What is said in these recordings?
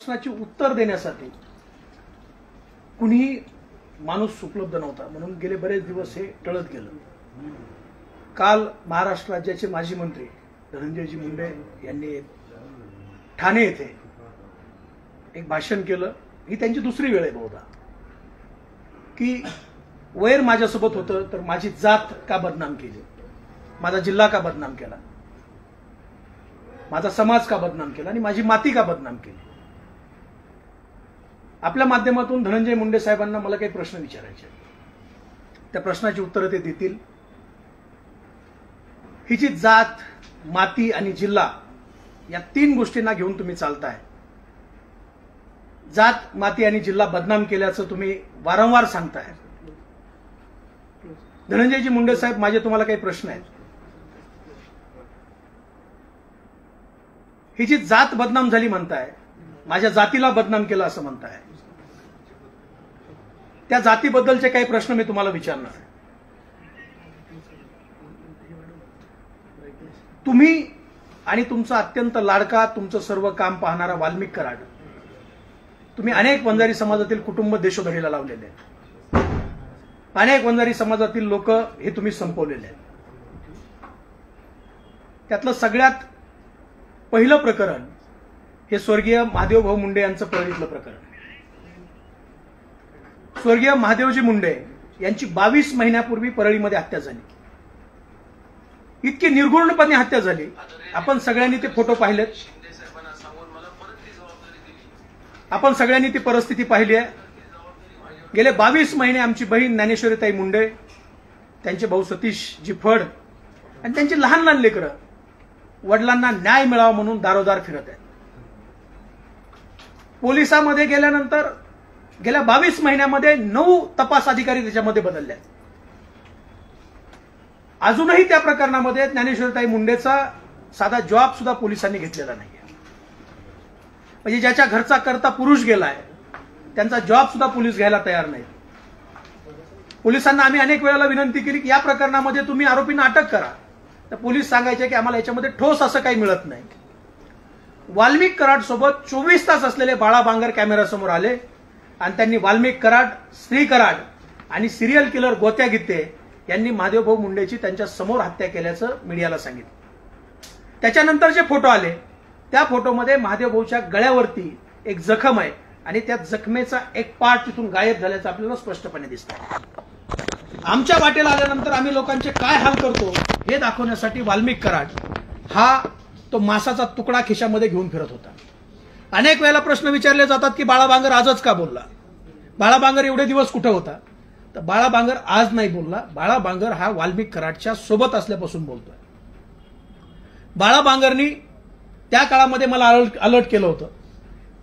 प्रश्नाची उत्तर देण्यासाठी कुणीही माणूस उपलब्ध नव्हता, म्हणून गेले बरेच दिवस हे टळत गेलं. काल महाराष्ट्र राज्याचे माजी मंत्री धनंजयजी मुंडे यांनी ठाणे येथे एक भाषण केलं. ही त्यांची दुसरी वेळ आहे बहुधा, की वैर माझ्यासोबत होतं तर माझी जात का बदनाम केली, माझा जिल्हा का बदनाम केला, माझा समाज का बदनाम केला आणि माझी माती का बदनाम केली. आपल्या माध्यमातून धनंजय मुंडे साहेबांना मला काही प्रश्न विचारायचे, त्या प्रश्नाची उत्तरं ते देतील. ही जी जात, माती आणि जिल्हा या तीन गोष्टींना घेऊन तुम्ही चालताय, जात, माती आणि जिल्हा बदनाम केल्याचं तुम्ही वारंवार सांगताय. धनंजयजी मुंडे साहेब, माझे तुम्हाला काही प्रश्न आहेत. ही जी जात बदनाम झाली म्हणताय, माझ्या जातीला बदनाम केलं असं म्हणताय, त्या जातीबद्दलचे काही प्रश्न मी तुम्हाला विचारणार आहे. तुम्ही आणि तुमचा अत्यंत लाडका, तुमचं सर्व काम पाहणारा वाल्मिक कराड, तुम्ही अनेक वंजारी समाजातील कुटुंब देशोधडीला लावलेले आहेत. अनेक वंजारी समाजातील लोक हे तुम्ही संपवलेले आहेत. त्यातलं सगळ्यात पहिलं प्रकरण हे स्वर्गीय महादेवभाऊ मुंडे यांचं परळीतलं प्रकरण. स्वर्गीय महादेवजी मुंडे यांची 22 महिन्यापूर्वी परळीमध्ये हत्या झाली. इतकी निर्घृणपणे हत्या झाली, आपण सगळ्यांनी ते फोटो पाहिलेत, आपण सगळ्यांनी ती परिस्थिती पाहिली आहे. गेले 22 महिने आमची बहीण ज्ञानेश्वरीताई मुंडे, त्यांचे भाऊ सतीश जिफड आणि त्यांची लहान लहान लेकरं वडिलांना न्याय मिळावा म्हणून दारोदार फिरत आहेत. पोलिसांमध्ये गेल्यानंतर गेल्या 22 महिन्यामध्ये 9 तपास अधिकारी त्याच्यामध्ये बदलले आहेत. अजूनही त्या प्रकरणामध्ये ज्ञानेश्वरीताई मुंडेचा साधा जॉब सुद्धा पोलिसांनी घेतलेला नाही. म्हणजे ज्याच्या घरचा करता पुरुष गेलाय त्यांचा जॉब सुद्धा पोलीस घ्यायला तयार नाही. पोलिसांना आम्ही अनेक वेळेला विनंती केली की या प्रकरणामध्ये तुम्ही आरोपींना अटक करा, तर पोलीस सांगायचे की आम्हाला याच्यामध्ये ठोस असं काही मिळत नाही. वाल्मिक कराड सोबत 24 तास असलेले बाळा बांगर कॅमेऱ्यासमोर आले आणि त्यांनी वाल्मिक कराड, श्री कराड आणि सिरियल किलर गोत्या गित्ते यांनी महादेवभाऊ मुंडेची त्यांच्या समोर हत्या केल्याचं मीडियाला सांगितलं. त्याच्यानंतर जे फोटो आले त्या फोटोमध्ये महादेवभाऊच्या गळ्यावरती एक जखम आहे आणि त्या जखमेचा एक पार्ट तिथून गायब झाल्याचं आपल्याला स्पष्टपणे दिसतं. आमच्या वाटेला आल्यानंतर आम्ही लोकांचे काय हाल करतो हे दाखवण्यासाठी वाल्मिक कराड हा तो मासाचा तुकडा खिशामध्ये घेऊन फिरत होता. अनेक वेळेला प्रश्न विचारले जातात की बाळा बांगर आजच का बोलला, बाळा बांगर एवढे दिवस कुठे होता. तर बाळा बांगर आज नाही बोलला, बाळा बांगर हा वाल्मिक कराडच्या सोबत असल्यापासून बोलतोय. बाळा बांगरनी त्या काळामध्ये मला अलर्ट केलं होतं.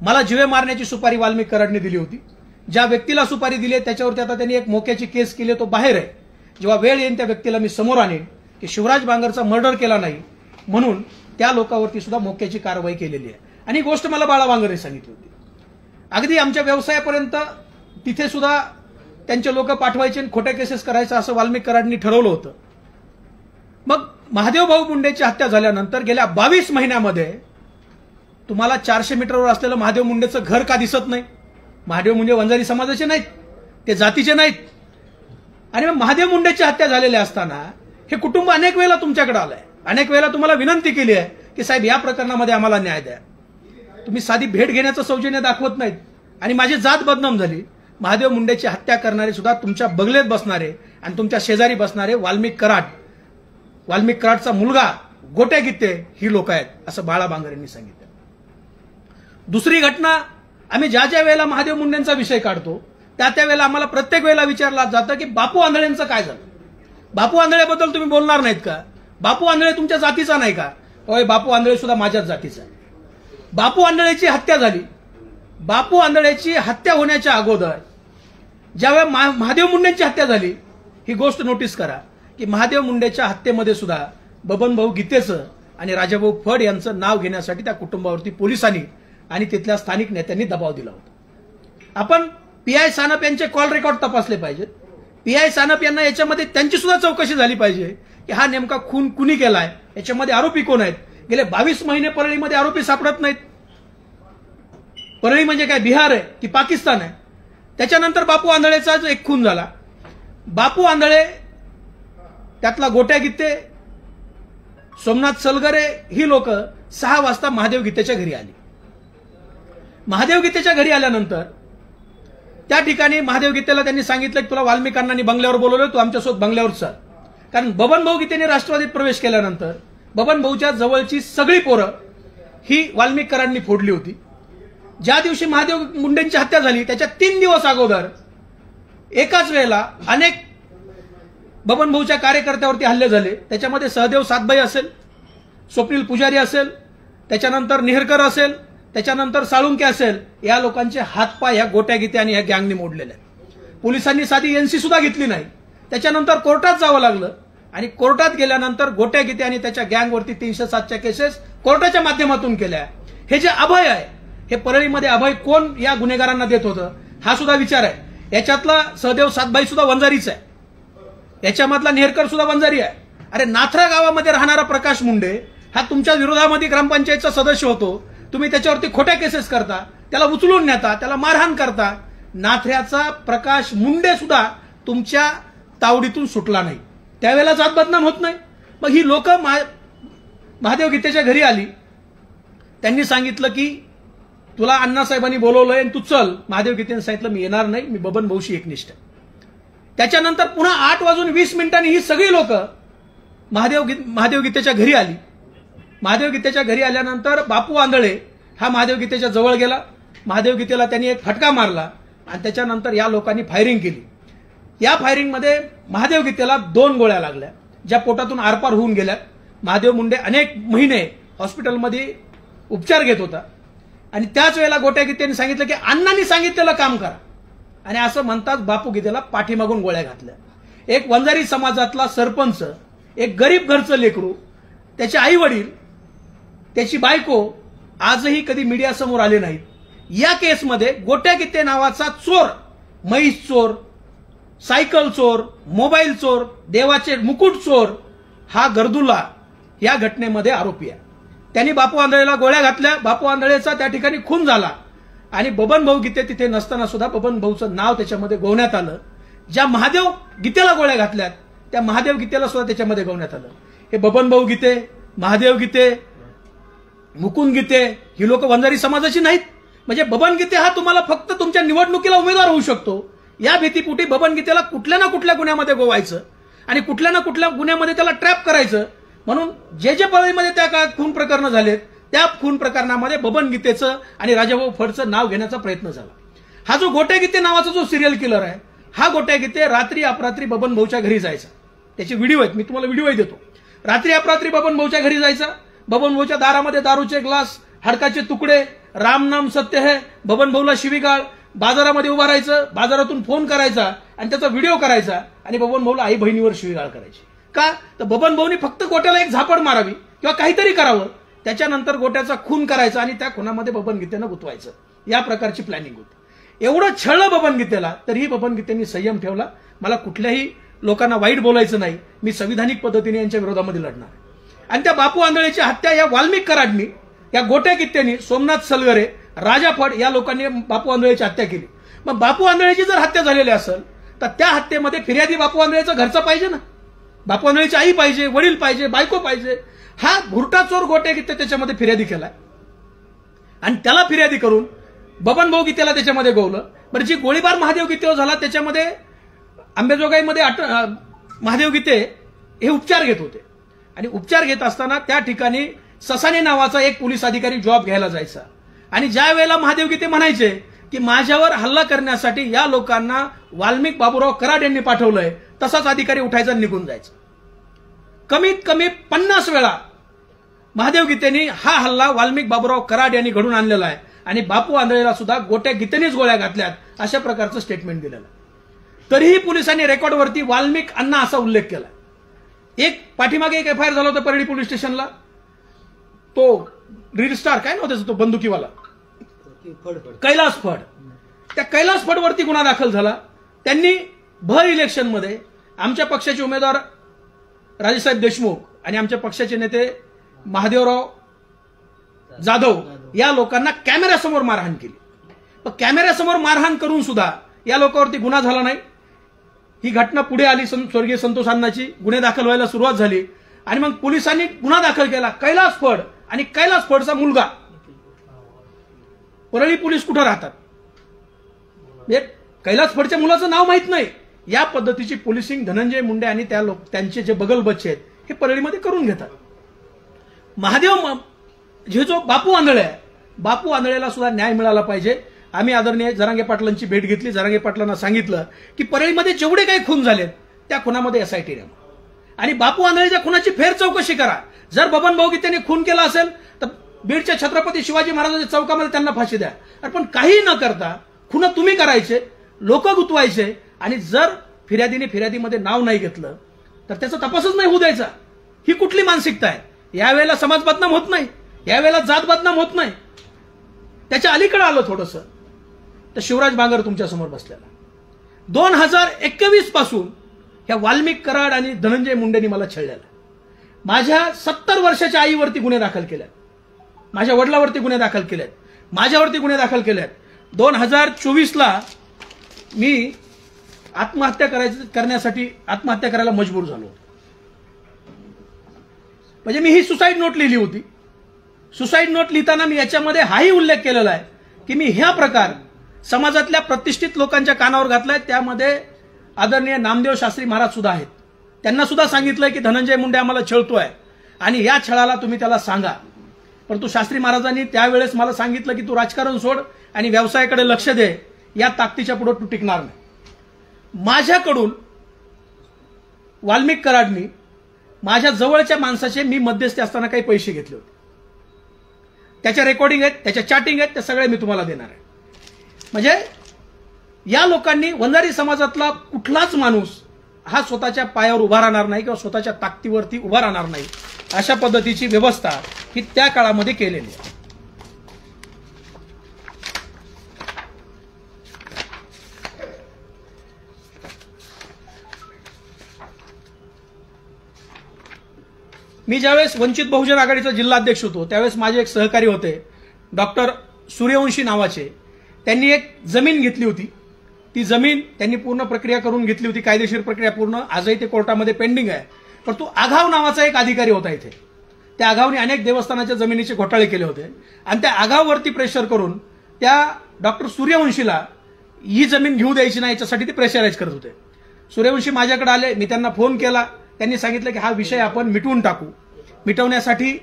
मला जीवे मारण्याची सुपारी वाल्मिक कराडने दिली होती. ज्या व्यक्तीला सुपारी दिली त्याच्यावरती आता त्यांनी एक मोक्याची केस केली, तो बाहेर आहे. जेव्हा वेळ येईल त्या व्यक्तीला मी समोर आणेन की शिवराज बांगरचा मर्डर केला नाही म्हणून त्या लोकांवरती सुद्धा मोक्याची कारवाई केलेली आहे. आणि ही गोष्ट मला बाळा बांगरने सांगितली होती. अगदी आमच्या व्यवसायापर्यंत तिथे सुद्धा त्यांचे लोक पाठवायचे आणि खोट्या केसेस करायचं असं वाल्मिक कराडनी ठरवलं होतं. मग महादेवभाऊ मुंडेची हत्या झाल्यानंतर गेल्या 22 महिन्यामध्ये तुम्हाला 400 मीटरवर असलेलं महादेव मुंडेचं घर का दिसत नाही? महादेव मुंडे वंजारी समाजाचे नाहीत, ते जातीचे नाहीत. आणि मग महादेव मुंडेची हत्या झालेली असताना हे कुटुंब अनेक वेळेला तुमच्याकडे आलंय, अनेक वेळेला तुम्हाला विनंती केली आहे की साहेब या प्रकरणामध्ये आम्हाला न्याय द्या. तुम्ही साधी भेट घेण्याचं सौजन्य दाखवत नाहीत आणि माझी जात बदनाम झाली. महादेव मुंडेची हत्या करणारे सुद्धा तुमच्या बगलेत बसणारे आणि तुमच्या शेजारी बसणारे वाल्मिक कराडचा मुलगा गोट्या गित्ते ही लोक आहेत असं बाळा बांगर यांनी सांगितलं. दुसरी घटना, आम्ही ज्या ज्या वेळेला महादेव मुंडेंचा विषय काढतो त्या वेळेला आम्हाला प्रत्येक वेळेला विचारलं जातं की बापू आंधळेंचं काय झालं. बापू आंधळेबद्दल तुम्ही बोलणार नाहीत का? बापू आंधळे तुमच्या जातीचा नाही का? होय, बापू आंधळे सुद्धा माझ्याच जातीचा आहे. बापू आंधळेची हत्या झाली. बापू आंधळेची हत्या होण्याच्या अगोदर ज्यावेळेला महादेव मुंडेंची हत्या झाली, ही गोष्ट नोटीस करा की महादेव मुंडेच्या हत्येमध्ये सुद्धा बबनभाऊ गीतेचं आणि राजाभाऊ फड यांचं नाव घेण्यासाठी त्या कुटुंबावरती पोलिसांनी आणि तिथल्या स्थानिक नेत्यांनी दबाव दिला होता. आपण पीआय सानप यांचे कॉल रेकॉर्ड तपासले पाहिजेत. पीआय सानप यांना याच्यामध्ये त्यांची सुद्धा चौकशी झाली पाहिजे की हा नेमका खून कुणी केलाय, याच्यामध्ये आरोपी कोण आहेत. गेले 22 महिने परळीमध्ये आरोपी सापडत नाहीत. परळी म्हणजे काय बिहार आहे की पाकिस्तान आहे? त्याच्यानंतर बापू आंधळेचा जो एक खून झाला, बापू आंधळे त्यातला गोट्या गीते, सोमनाथ सलगरे ही लोक 6 वाजता महादेव गीतेच्या घरी आली. महादेव गीतेच्या घरी आल्यानंतर त्या ठिकाणी महादेव गीतेला त्यांनी सांगितलं की तुला वाल्मिकांनी बंगल्यावर बोलवलं, तू आमच्यासोबत बंगल्यावर चल. कारण बबन भाऊ गीतेने राष्ट्रवादीत प्रवेश केल्यानंतर बबन भाऊच्या जवळची सगळी पोरं ही वाल्मिकरांनी फोडली होती. ज्या दिवशी महादेव मुंडेंची हत्या झाली त्याच्या 3 दिवस अगोदर एकाच वेळेला अनेक बबन भाऊच्या कार्यकर्त्यावरती हल्ले झाले. त्याच्यामध्ये सहदेव सातबाई असेल, स्वप्नील पुजारी असेल, त्याच्यानंतर नेहरकर असेल, त्याच्यानंतर साळुंके असेल, या लोकांचे हातपाय ह्या गोट्या गीते आणि ह्या गँगने मोडलेले आहेत. पोलिसांनी साधी एनसी सुद्धा घेतली नाही. त्याच्यानंतर कोर्टात जावं लागलं आणि कोर्टात गेल्यानंतर गोट्या गीते आणि त्याच्या गँगवरती 307च्या केसेस कोर्टाच्या माध्यमातून केल्या. हे जे अभय आहे, हे परळीमध्ये अभय कोण या गुन्हेगारांना देत होतं हा सुद्धा विचार आहे. याच्यातला सहदेव सातबाई सुद्धा वंजारीच आहे, याच्यामधला नेहरकर सुद्धा वंजारी आहे. अरे नाथरा गावामध्ये राहणारा प्रकाश मुंडे हा तुमच्या विरोधामध्ये ग्रामपंचायतचा सदस्य होतो, तुम्ही त्याच्यावरती खोट्या केसेस करता, त्याला उचलून नेता, त्याला मारहाण करता. नाथऱ्याचा प्रकाश मुंडे सुद्धा तुमच्या तावडीतून सुटला नाही, त्यावेळेला जात बदनाम होत नाही. मग ही लोक महादेव गीतेच्या घरी आली, त्यांनी सांगितलं की तुला अण्णासाहेबांनी बोलवलंय आणि तू चल. महादेव गीतेने सांगितलं मी येणार नाही, मी बबन भाऊशी एकनिष्ठ. त्याच्यानंतर पुन्हा 8:20 ही सगळी लोक महादेव गीतेच्या घरी आली. महादेव गीतेच्या घरी आल्यानंतर बापू आंधळे हा महादेव गीतेच्या जवळ गेला. महादेव गीतेला त्यांनी एक फटका मारला आणि त्याच्यानंतर या लोकांनी फायरिंग केली. या फायरिंगमध्ये महादेव गीतेला 2 गोळ्या लागल्या, ज्या पोटातून आरपार होऊन गेल्या. महादेव मुंडे अनेक महिने हॉस्पिटलमध्ये उपचार घेत होता आणि त्याच वेळेला गोट्या गीतेने सांगितलं की अण्णांनी सांगितलेलं काम करा, आणि असं म्हणतात बापू गीतेला पाठीमागून गोळ्या घातल्या. एक वंजारी समाजातला सरपंच, एक गरीब घरचं लेकरू, त्याचे आई वडील, त्याची बायको आजही कधी मीडियासमोर आले नाहीत. या केसमध्ये गोट्या गीते नावाचा चोर, म्हैस चोर, सायकल चोर, मोबाईल चोर, देवाचे मुकुट चोर हा गर्दुला या घटनेमध्ये आरोपी आहे. त्यांनी बापू आंधळेला गोळ्या घातल्या, बापू आंधळेचा त्या ठिकाणी खून झाला आणि बबन भाऊ गीते तिथे नसताना सुद्धा बबन भाऊचं नाव त्याच्यामध्ये गोवण्यात आलं. ज्या महादेव गीतेला गोळ्या घातल्यात त्या महादेव गीतेला सुद्धा त्याच्यामध्ये गोवण्यात आलं. हे बबन भाऊ गीते, महादेव गीते, मुकुंद गीते ही लोक वंजारी समाजाची नाहीत. म्हणजे बबन गीते हा तुम्हाला फक्त तुमच्या निवडणुकीला उमेदवार होऊ शकतो या भीतीपोटी बबन गीतेला कुठल्या ना कुठल्या गुन्ह्यामध्ये गोवायचं आणि कुठल्या ना कुठल्या गुन्ह्यामध्ये त्याला ट्रॅप करायचं. म्हणून जे परळीमध्ये त्या काळात खून प्रकरणं झालेत त्या खून प्रकरणामध्ये बबन गीतेचं आणि राजाभाऊ फडचं नाव घेण्याचा प्रयत्न झाला. हा जो गोट्या गीते नावाचा जो सिरियल किलर आहे, हा गोट्या गीते रात्री अपरात्री बबन भाऊच्या घरी जायचा. त्याचे व्हिडिओ आहेत, मी तुम्हाला व्हिडिओही देतो. रात्री अपरात्री बबन भाऊच्या घरी जायचा. बबन भाऊच्या दारामध्ये दारूचे ग्लास, हाडकाचे तुकडे, राम नाम सत्य है, बबन भाऊला शिवीगाळ, बाजारामध्ये उभा राहायचं, बाजारातून फोन करायचा आणि त्याचा व्हिडिओ करायचा आणि बबन भाऊला आई बहिणीवर शिवीगाळ करायची. का तर बबन भाऊनी फक्त गोट्याला एक झापड मारावी किंवा काहीतरी करावं, त्याच्यानंतर गोट्याचा खून करायचा आणि त्या खुनामध्ये बबन गीतेनं गुंतवायचं, या प्रकारची प्लॅनिंग होती. एवढं छळलं बबन गीतेला, तरीही बबन गीतेंनी संयम ठेवला. मला कुठल्याही लोकांना वाईट बोलायचं नाही, मी संविधानिक पद्धतीने यांच्या विरोधामध्ये लढणार. आणि त्या बापू आंधळेची हत्या या वाल्मिक कराडनी, या गोट्या गीतेंनी, सोमनाथ सलगरे, राजा फड या लोकांनी बापू आंधळेची हत्या केली. मग बापू आंधळेची जर हत्या झालेली असेल तर त्या हत्येमध्ये फिर्यादी बापू आंधळेचा घरचा पाहिजे ना. बापू आंधळेची आई पाहिजे, वडील पाहिजे, बायको पाहिजे. हा भुरटा चोर गोट्या गीते त्याच्यामध्ये फिर्यादी केलाय आणि त्याला फिर्यादी करून बबन भाऊ गीतेला त्याच्यामध्ये गोवलं. बरं, जी गोळीबार महादेव गीतेवर झाला त्याच्यामध्ये अंबेजोगाईमध्ये महादेव गीते हे उपचार घेत होते आणि उपचार घेत असताना त्या ठिकाणी ससाने नावाचा एक पोलीस अधिकारी जॉब घ्यायला जायचा आणि ज्या वेळेला महादेव गीते म्हणायचे की माझ्यावर हल्ला करण्यासाठी या लोकांना वाल्मिक बाबूराव कराड यांनी पाठवलंय, तसाच अधिकारी उठायचा निघून जायचा. कमीत कमी 50 वेळा महादेव गीतेंनी हा हल्ला वाल्मिक बाबूराव कराड यांनी घडून आणलेला आहे आणि बापू आंधळेला सुद्धा गोट्या गीतेनेच गोळ्या घातल्यात, अशा प्रकारचं स्टेटमेंट दिलेलं आहे. तरीही पोलिसांनी रेकॉर्डवरती वाल्मिक अण्णा असा उल्लेख केला. एक पाठीमागे एक एफआयआर झाला होता परळी पोलीस स्टेशनला, तो रील स्टार काय नव्हतं, तो बंदुकीवाला कैलास फड, त्या कैलास फडवरती गुन्हा दाखल झाला. त्यांनी भर इलेक्शनमध्ये आमच्या पक्षाचे उमेदवार राजेसाहेब देशमुख आणि आमच्या पक्षाचे नेते महादेवराव जाधव या लोकांना कॅमेऱ्यासमोर मारहाण केली. पण कॅमेऱ्यासमोर मारहाण करून सुद्धा या लोकांवरती गुन्हा झाला नाही। ही घटना पुढे आली, स्वर्गीय संतोष अण्णाची, गुन्हे दाखल व्हायला सुरुवात झाली आणि मग पोलिसांनी गुन्हा दाखल केला। कैलास फड आणि कैलास फडचा मुलगा, परळी पोलीस कुठं राहतात, कैलास फडच्या मुलाचं नाव माहित नाही। या पद्धतीची पोलिसिंग धनंजय मुंडे आणि त्यांचे जे बगल बच्चे आहेत हे परळीमध्ये करून घेतात। महादेव जे जो बापू आंधळे आहे, बापू आंधळेला सुद्धा न्याय मिळाला पाहिजे। आम्ही आदरणीय जरांगे पाटलांची भेट घेतली, जरांगे पाटलांना सांगितलं की परळीमध्ये जेवढे काही खून झालेत त्या खुनामध्ये एसआयटी नेमा आणि बापू आंधळेच्या खुनाची फेर चौकशी करा। जर बबन भाऊ त्यांनी खून केला असेल तर बीडच्या छत्रपती शिवाजी महाराजांच्या चौकामध्ये त्यांना फाशी द्या। पण काही न करता खुन तुम्ही करायचे, लोक गुतवायचे आणि जर फिर्यादीमध्ये नाव नाही घेतलं तर त्याचा तपासच नाही होऊ द्यायचा। ही कुठली मानसिकता आहे? यावेळेला समाज बदनाम होत नाही, यावेळेला जात बदनाम होत नाही। त्याच्या अलीकडे आलं थोडंसं तर शिवराज बांगर तुमच्या समोर बसलेला 2021 पासून ह्या वाल्मिक कराड आणि धनंजय मुंडेंनी मला छळलेलं। माझ्या 70 वर्षाच्या आईवरती गुन्हे दाखल केलेत, माझ्या वडिलांवरती गुन्हे दाखल केलेत, माझ्यावरती गुन्हे दाखल केलेत। 2024ला मी आत्महत्या करायला मजबूर झालो। म्हणजे मी ही सुसाईड नोट लिहिली होती। सुसाईड नोट लिहिताना मी याच्यामध्ये हाही उल्लेख केलेला आहे की मी ह्या प्रकार समाजातल्या प्रतिष्ठित लोकांच्या कानावर घातलाय। त्यामध्ये आदरणीय नामदेव शास्त्री महाराज सुद्धा आहेत। त्यांना सुद्धा सांगितलंय की धनंजय मुंडे आम्हाला छळतोय आणि या छळाला तुम्ही त्याला सांगा। परंतु शास्त्री महाराजांनी त्यावेळेस मला सांगितलं की तू राजकारण सोड आणि व्यवसायाकडे लक्ष दे, या ताकदीच्या पुढे तू टिकणार नाही। माझ्याकडून वाल्मिक कराडनी माझ्या जवळच्या माणसाचे मी मध्यस्थी असताना काही पैसे घेतले होते, त्याच्या रेकॉर्डिंग आहेत, त्याच्या चॅटिंग आहेत, ते सगळे मी तुम्हाला देणार आहे। म्हणजे या लोकांनी वंजारी समाजातला कुठलाच माणूस हा स्वतःच्या पायावर उभा राहणार नाही किंवा स्वतःच्या ताकदीवरती उभा राहणार नाही, अशा पद्धतीची व्यवस्था ही त्या काळामध्ये केलेली आहे। मी ज्यावेळेस वंचित बहुजन आघाडीचा जिल्हाध्यक्ष होतो त्यावेळेस माझे एक सहकारी होते डॉक्टर सूर्यवंशी नावाचे। त्यांनी एक जमीन घेतली होती, ती जमीन त्यांनी पूर्ण प्रक्रिया करून घेतली होती, कायदेशीर प्रक्रिया पूर्ण, आजही ते कोर्टामध्ये पेंडिंग आहे। परंतु आघाव नावाचा एक अधिकारी होता इथे, त्या आघावने अनेक देवस्थानाच्या जमिनीचे घोटाळे केले होते आणि त्या आघाववरती प्रेशर करून त्या डॉक्टर सूर्यवंशीला ही जमीन घेऊ द्यायची नाही याच्यासाठी ते प्रेशराईज करत होते। सूर्यवंशी माझ्याकडे आले, मी त्यांना फोन केला, त्यांनी सांगितलं की हा विषय आपण मिटवून टाकू। मिटवण्यासाठी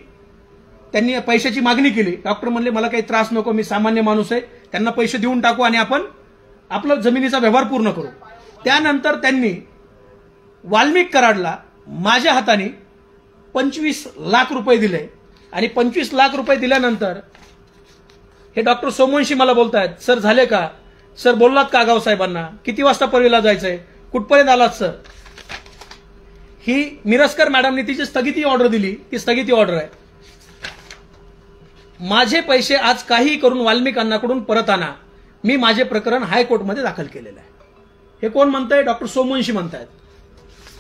त्यांनी पैशाची मागणी केली। डॉक्टर म्हणले मला काही त्रास नको, मी सामान्य माणूस आहे, त्यांना पैसे देऊन टाकू आणि आपण आपला जमिनीचा व्यवहार पूर्ण करू। त्यानंतर त्यांनी वाल्मिक कराडला माझ्या हाताने 25 लाख रुपये दिले आणि 25 लाख रुपये दिल्यानंतर हे डॉक्टर सोमवंशी मला बोलतायत, सर झाले का, सर बोललात का आगाव साहेबांना, किती वाजता परळीला जायचंय, कुठपर्यंत आलात सर। ही मिरस्कर मॅडमने तिची स्थगिती ऑर्डर दिली, ती स्थगिती ऑर्डर आहे। माझे पैसे आज काही करून वाल्मिक अण्णाकडून परत आणा, मी माझे प्रकरण हायकोर्टमध्ये दाखल केलेलं आहे। हे कोण म्हणतंय? डॉक्टर सोमवंशी म्हणतायत।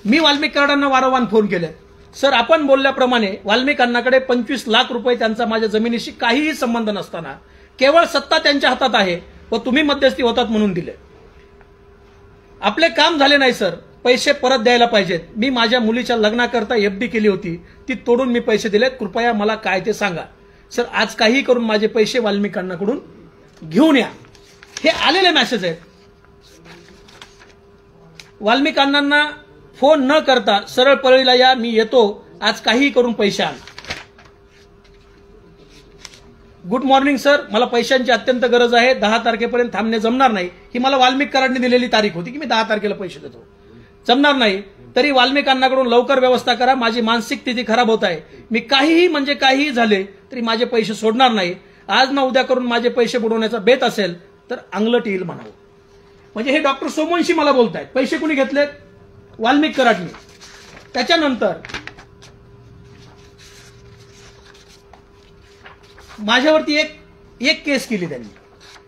मी वाल्मिक कराडांना वारंवार फोन केले, सर आपण बोलल्याप्रमाणे वाल्मिक अण्णाकडे 25 लाख रुपये त्यांचा माझ्या जमिनीशी काहीही संबंध नसताना केवळ सत्ता त्यांच्या हातात आहे व तुम्ही मध्यस्थी होतात म्हणून दिले। आपले काम झाले नाही सर, पैसे परत द्यायला पाहिजेत। मी माझ्या मुलीच्या लग्नाकरता एफडी केली होती, ती तोडून मी पैसे दिले, कृपया मला काय ते सांगा। सर आज काही करून माझे पैसे वाल्मिक अण्णाकडून घेऊन या। हे आलेले मेसेज आहेत। वाल्मिक अण्णांना फोन न करता सरळ परळीला या, मी येतो, आज काही करून पैसे आण। गुड मॉर्निंग सर, मला पैशांची अत्यंत गरज आहे, 10 तारखेपर्यंत थांबणे जमणार नाही। ही मला वाल्मिक कराडने दिलेली तारीख होती की मी 10 तारखेला पैसे देतो, जमणार नाही तरी वाल्मिक अण्णाकडून लवकर व्यवस्था करा, माझी मानसिक स्थिती खराब होत आहे, मी काहीही म्हणजे काहीही झाले तरी माझे पैसे सोडणार नाही। आज ना उद्या करून माझे पैसे बुडवण्याचा बेत असेल तर अंगलट येईल म्हणावं। म्हणजे हे डॉक्टर सोमवंशी मला बोलतायत। पैसे कुणी घेतलेत? वाल्मिक कराडने। त्याच्यानंतर माझ्यावरती एक केस केली त्यांनी।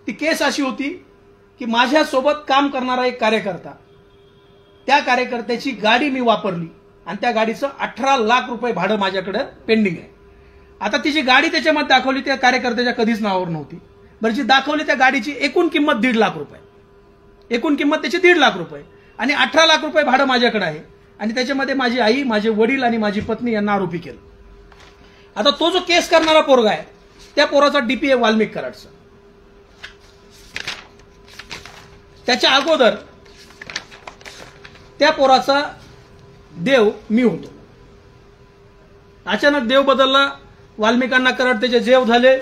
ती केस अशी होती की माझ्यासोबत काम करणारा एक कार्यकर्ता, त्या कार्यकर्त्याची गाडी मी वापरली आणि त्या गाडीचं 18 लाख रुपये भाडं माझ्याकडे पेंडिंग आहे। आता तिची गाडी त्याच्यामध्ये दाखवली, त्या कार्यकर्त्याच्या कधीच नावावर नव्हती। बरं, जी दाखवली त्या गाडीची एकूण किंमत 1.5 लाख रुपये, एकूण किंमत त्याची 1.5 लाख रुपये आणि 18 लाख रुपये भाडं माझ्याकडे आहे आणि त्याच्यामध्ये माझी आई, माझे वडील आणि माझी पत्नी यांना आरोपी केलं. आता तो जो केस करणारा पोरगा आहे त्या पोराचा डीपी आहे वाल्मिक कराडचा. त्याच्या अगोदर त्या पोराचा देव मी होतो. अचानक देव बदलला, वाल्मिकांना कराड त्याचे जेव झाले.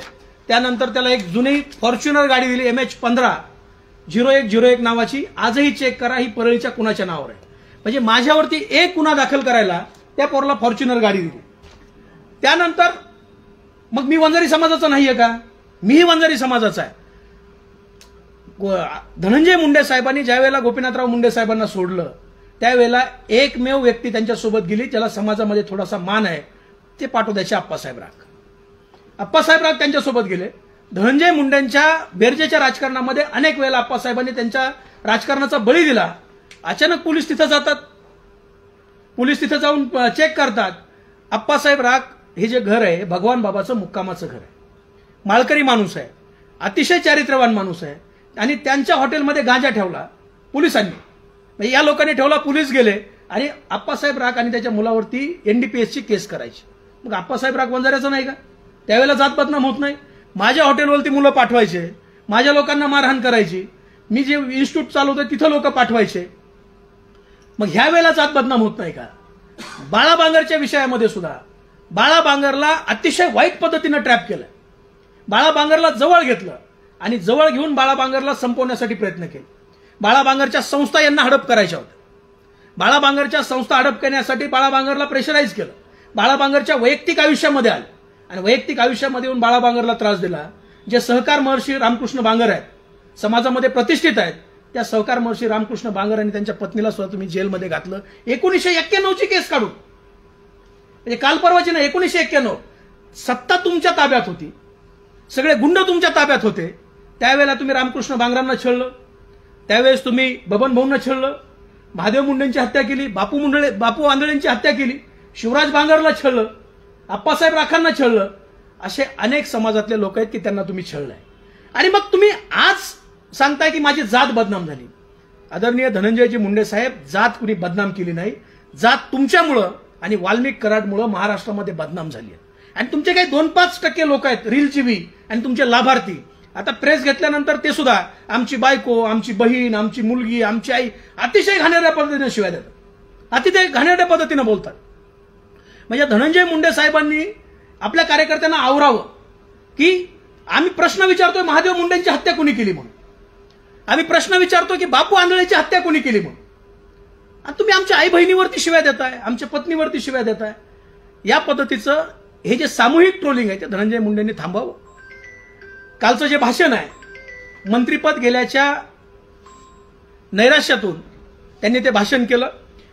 त्यानंतर त्याला एक जुनी फॉर्च्युनर गाडी दिली MH150101 नावाची. आजही चेक करा, ही परळीच्या कुणाच्या नावावर आहे. म्हणजे माझ्यावरती एक गुन्हा दाखल करायला त्या पोराला फॉर्च्युनर गाडी दिली. त्यानंतर मग मी वंजारी समाजाचा नाहीये का? मीही वंजारी समाजाचा आहे. धनंजय मुंडे साहेबांनी ज्यावेळेला गोपीनाथराव मुंडे साहेबांना सोडलं त्यावेळेला एकमेव व्यक्ती त्यांच्यासोबत गेली ज्याला समाजामध्ये थोडासा मान आहे, ते पाटोद्याचे आप्पासाहेब राग. आप्पासाहेब राग त्यांच्यासोबत गेले. धनंजय मुंडेंच्या बेरजेच्या राजकारणामध्ये अनेक वेळेला आप्पासाहेबांनी त्यांच्या राजकारणाचा बळी दिला. अचानक पोलीस तिथं जातात, पोलीस तिथं जाऊन चेक करतात. आप्पासाहेब राग हे जे घर आहे भगवान बाबाचं मुक्कामाचं घर आहे. माळकरी माणूस आहे, अतिशय चारित्र्यवान माणूस आहे आणि त्यांच्या हॉटेलमध्ये गांजा ठेवला पोलिसांनी. म्हणजे या लोकांनी ठेवला, पोलीस गेले आणि आप्पासाहेब राग आणि त्याच्या मुलावरती NDPSची केस करायची. मग आप्पासाहेब राग वंजाऱ्याचा नाही का? त्यावेळेला जात बदनाम होत नाही. माझ्या हॉटेलवरती मुलं पाठवायचे, माझ्या लोकांना मारहाण करायची, मी जे इन्स्टिट्यूट चालवतोय तिथं लोक पाठवायचे. मग ह्या वेळेला जात बदनाम होत नाही का? बाळा बांगरच्या विषयामध्ये सुद्धा बाळा बांगरला अतिशय वाईट पद्धतीनं ट्रॅप केलं. बाळा बांगरला जवळ घेतलं आणि जवळ घेऊन बाळा बांगरला संपवण्यासाठी प्रयत्न केले. बाळा बांगरच्या संस्था यांना हडप करायच्या होत्या. बाळा बांगरच्या संस्था हडप करण्यासाठी बाळा बांगरला प्रेशराईज केलं. बाळा बांगरच्या वैयक्तिक आयुष्यामध्ये आले आणि वैयक्तिक आयुष्यामध्ये येऊन बाळा बांगरला त्रास दिला. जे सहकार महर्षी रामकृष्ण बांगर आहेत, समाजामध्ये प्रतिष्ठित आहेत, त्या सहकार महर्षी रामकृष्ण बांगर आणि त्यांच्या पत्नीला सुद्धा तुम्ही जेलमध्ये घातलं. 1991ची केस काढून, म्हणजे काल परवाची ना, 1991. सत्ता तुमच्या ताब्यात होती, सगळे गुंड तुमच्या ताब्यात होते. त्यावेळेला तुम्ही रामकृष्ण बांगरांना छळलं, त्यावेळेस तुम्ही बबन भाऊंना छळलं, महादेव मुंडेंची हत्या केली, बापू आंधळेंची हत्या केली, शिवराज बांगरला छळलं, आप्पासाहेब राखांना छळलं. असे अनेक समाजातले लोक आहेत की त्यांना तुम्ही छळलंय. आणि मग तुम्ही आज सांगताय की माझी जात बदनाम झाली. आदरणीय धनंजयजी मुंडे साहेब, जात कुणी बदनाम केली नाही. जात तुमच्यामुळं आणि वाल्मिक कराडमुळं महाराष्ट्रामध्ये बदनाम झाली आहे. आणि तुमचे काही 2-5% लोक आहेत रीलजीवी आणि तुमचे लाभार्थी. आता प्रेस घेतल्यानंतर ते सुद्धा आमची बायको, आमची बहीण, आमची मुलगी, आमची आई अतिशय घाणेरड्या पद्धतीने शिवाय देतात, अतिशय घाणेरड्या पद्धतीने बोलतात. म्हणजे धनंजय मुंडे साहेबांनी आपल्या कार्यकर्त्यांना आवरावं की आम्ही प्रश्न विचारतोय महादेव मुंडेंची हत्या कोणी केली म्हणून, आम्ही प्रश्न विचारतोय की बापू आंधळेची हत्या कोणी केली म्हणून, आणि तुम्ही आमच्या आई बहिणीवरती शिव्या देताय, आमच्या पत्नीवरती शिव्या देताय. या पद्धतीचं हे जे सामूहिक ट्रोलिंग आहे ते धनंजय मुंडेंनी थांबावं. कालचं जे भाषण आहे, मंत्रीपद गेल्याच्या नैराश्यातून त्यांनी ते भाषण केलं.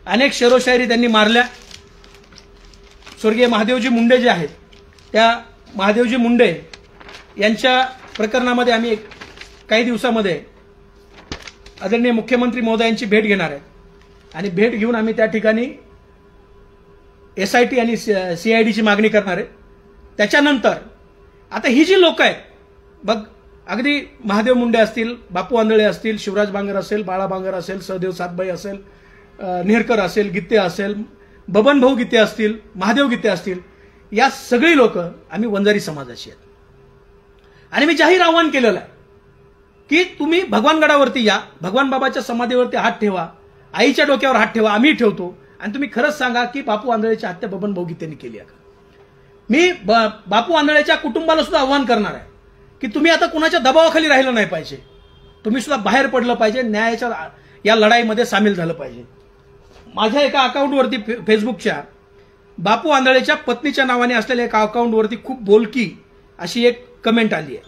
अनेक शेरोशायरी त्यांनी मारल्या. स्वर्गीय महादेवजी मुंडे जे आहेत, त्या महादेवजी मुंडे यांच्या प्रकरणामध्ये आम्ही काही दिवसामध्ये आदरणीय मुख्यमंत्री महोदयांची भेट घेणार आहे आणि भेट घेऊन आम्ही त्या ठिकाणी SIT आणि CIDची मागणी करणार आहे. त्याच्यानंतर आता ही जी लोक आहेत बघ, अगदी महादेव मुंडे असतील, बापू आंधळे असतील, शिवराज बांगर असेल, बाळा बांगर असेल, सहदेव सातबाई असेल, नेहरकर असेल, गित्ते असेल, बबन भाऊ गित्ते असतील, महादेव गित्ते असतील, या सगळी लोक आम्ही वंजारी समाजाची आहेत. आणि मी जाहीर आव्हान केलेलं आहे की तुम्ही भगवानगडावरती या, भगवान बाबाच्या समाधीवरती हात ठेवा, आईच्या डोक्यावर हात ठेवा, आम्ही ठेवतो, आणि तुम्ही खरंच सांगा की बापू आंधळेची हत्या बबन भाऊ गित्तेंनी केली आहे का. मी बापू आंधळेच्या कुटुंबाला सुद्धा आव्हान करणार आहे की तुम्ही आता कुणाच्या दबावाखाली राहिलं नाही पाहिजे, तुम्ही सुद्धा बाहेर पडलं पाहिजे, न्यायाच्या या लढाईमध्ये सामील झालं पाहिजे. माझ्या एका अकाउंटवरती फेसबुकच्या बापू आंधळेच्या पत्नीच्या नावाने असलेल्या एका अकाउंटवरती खूप बोलकी अशी एक कमेंट आली आहे.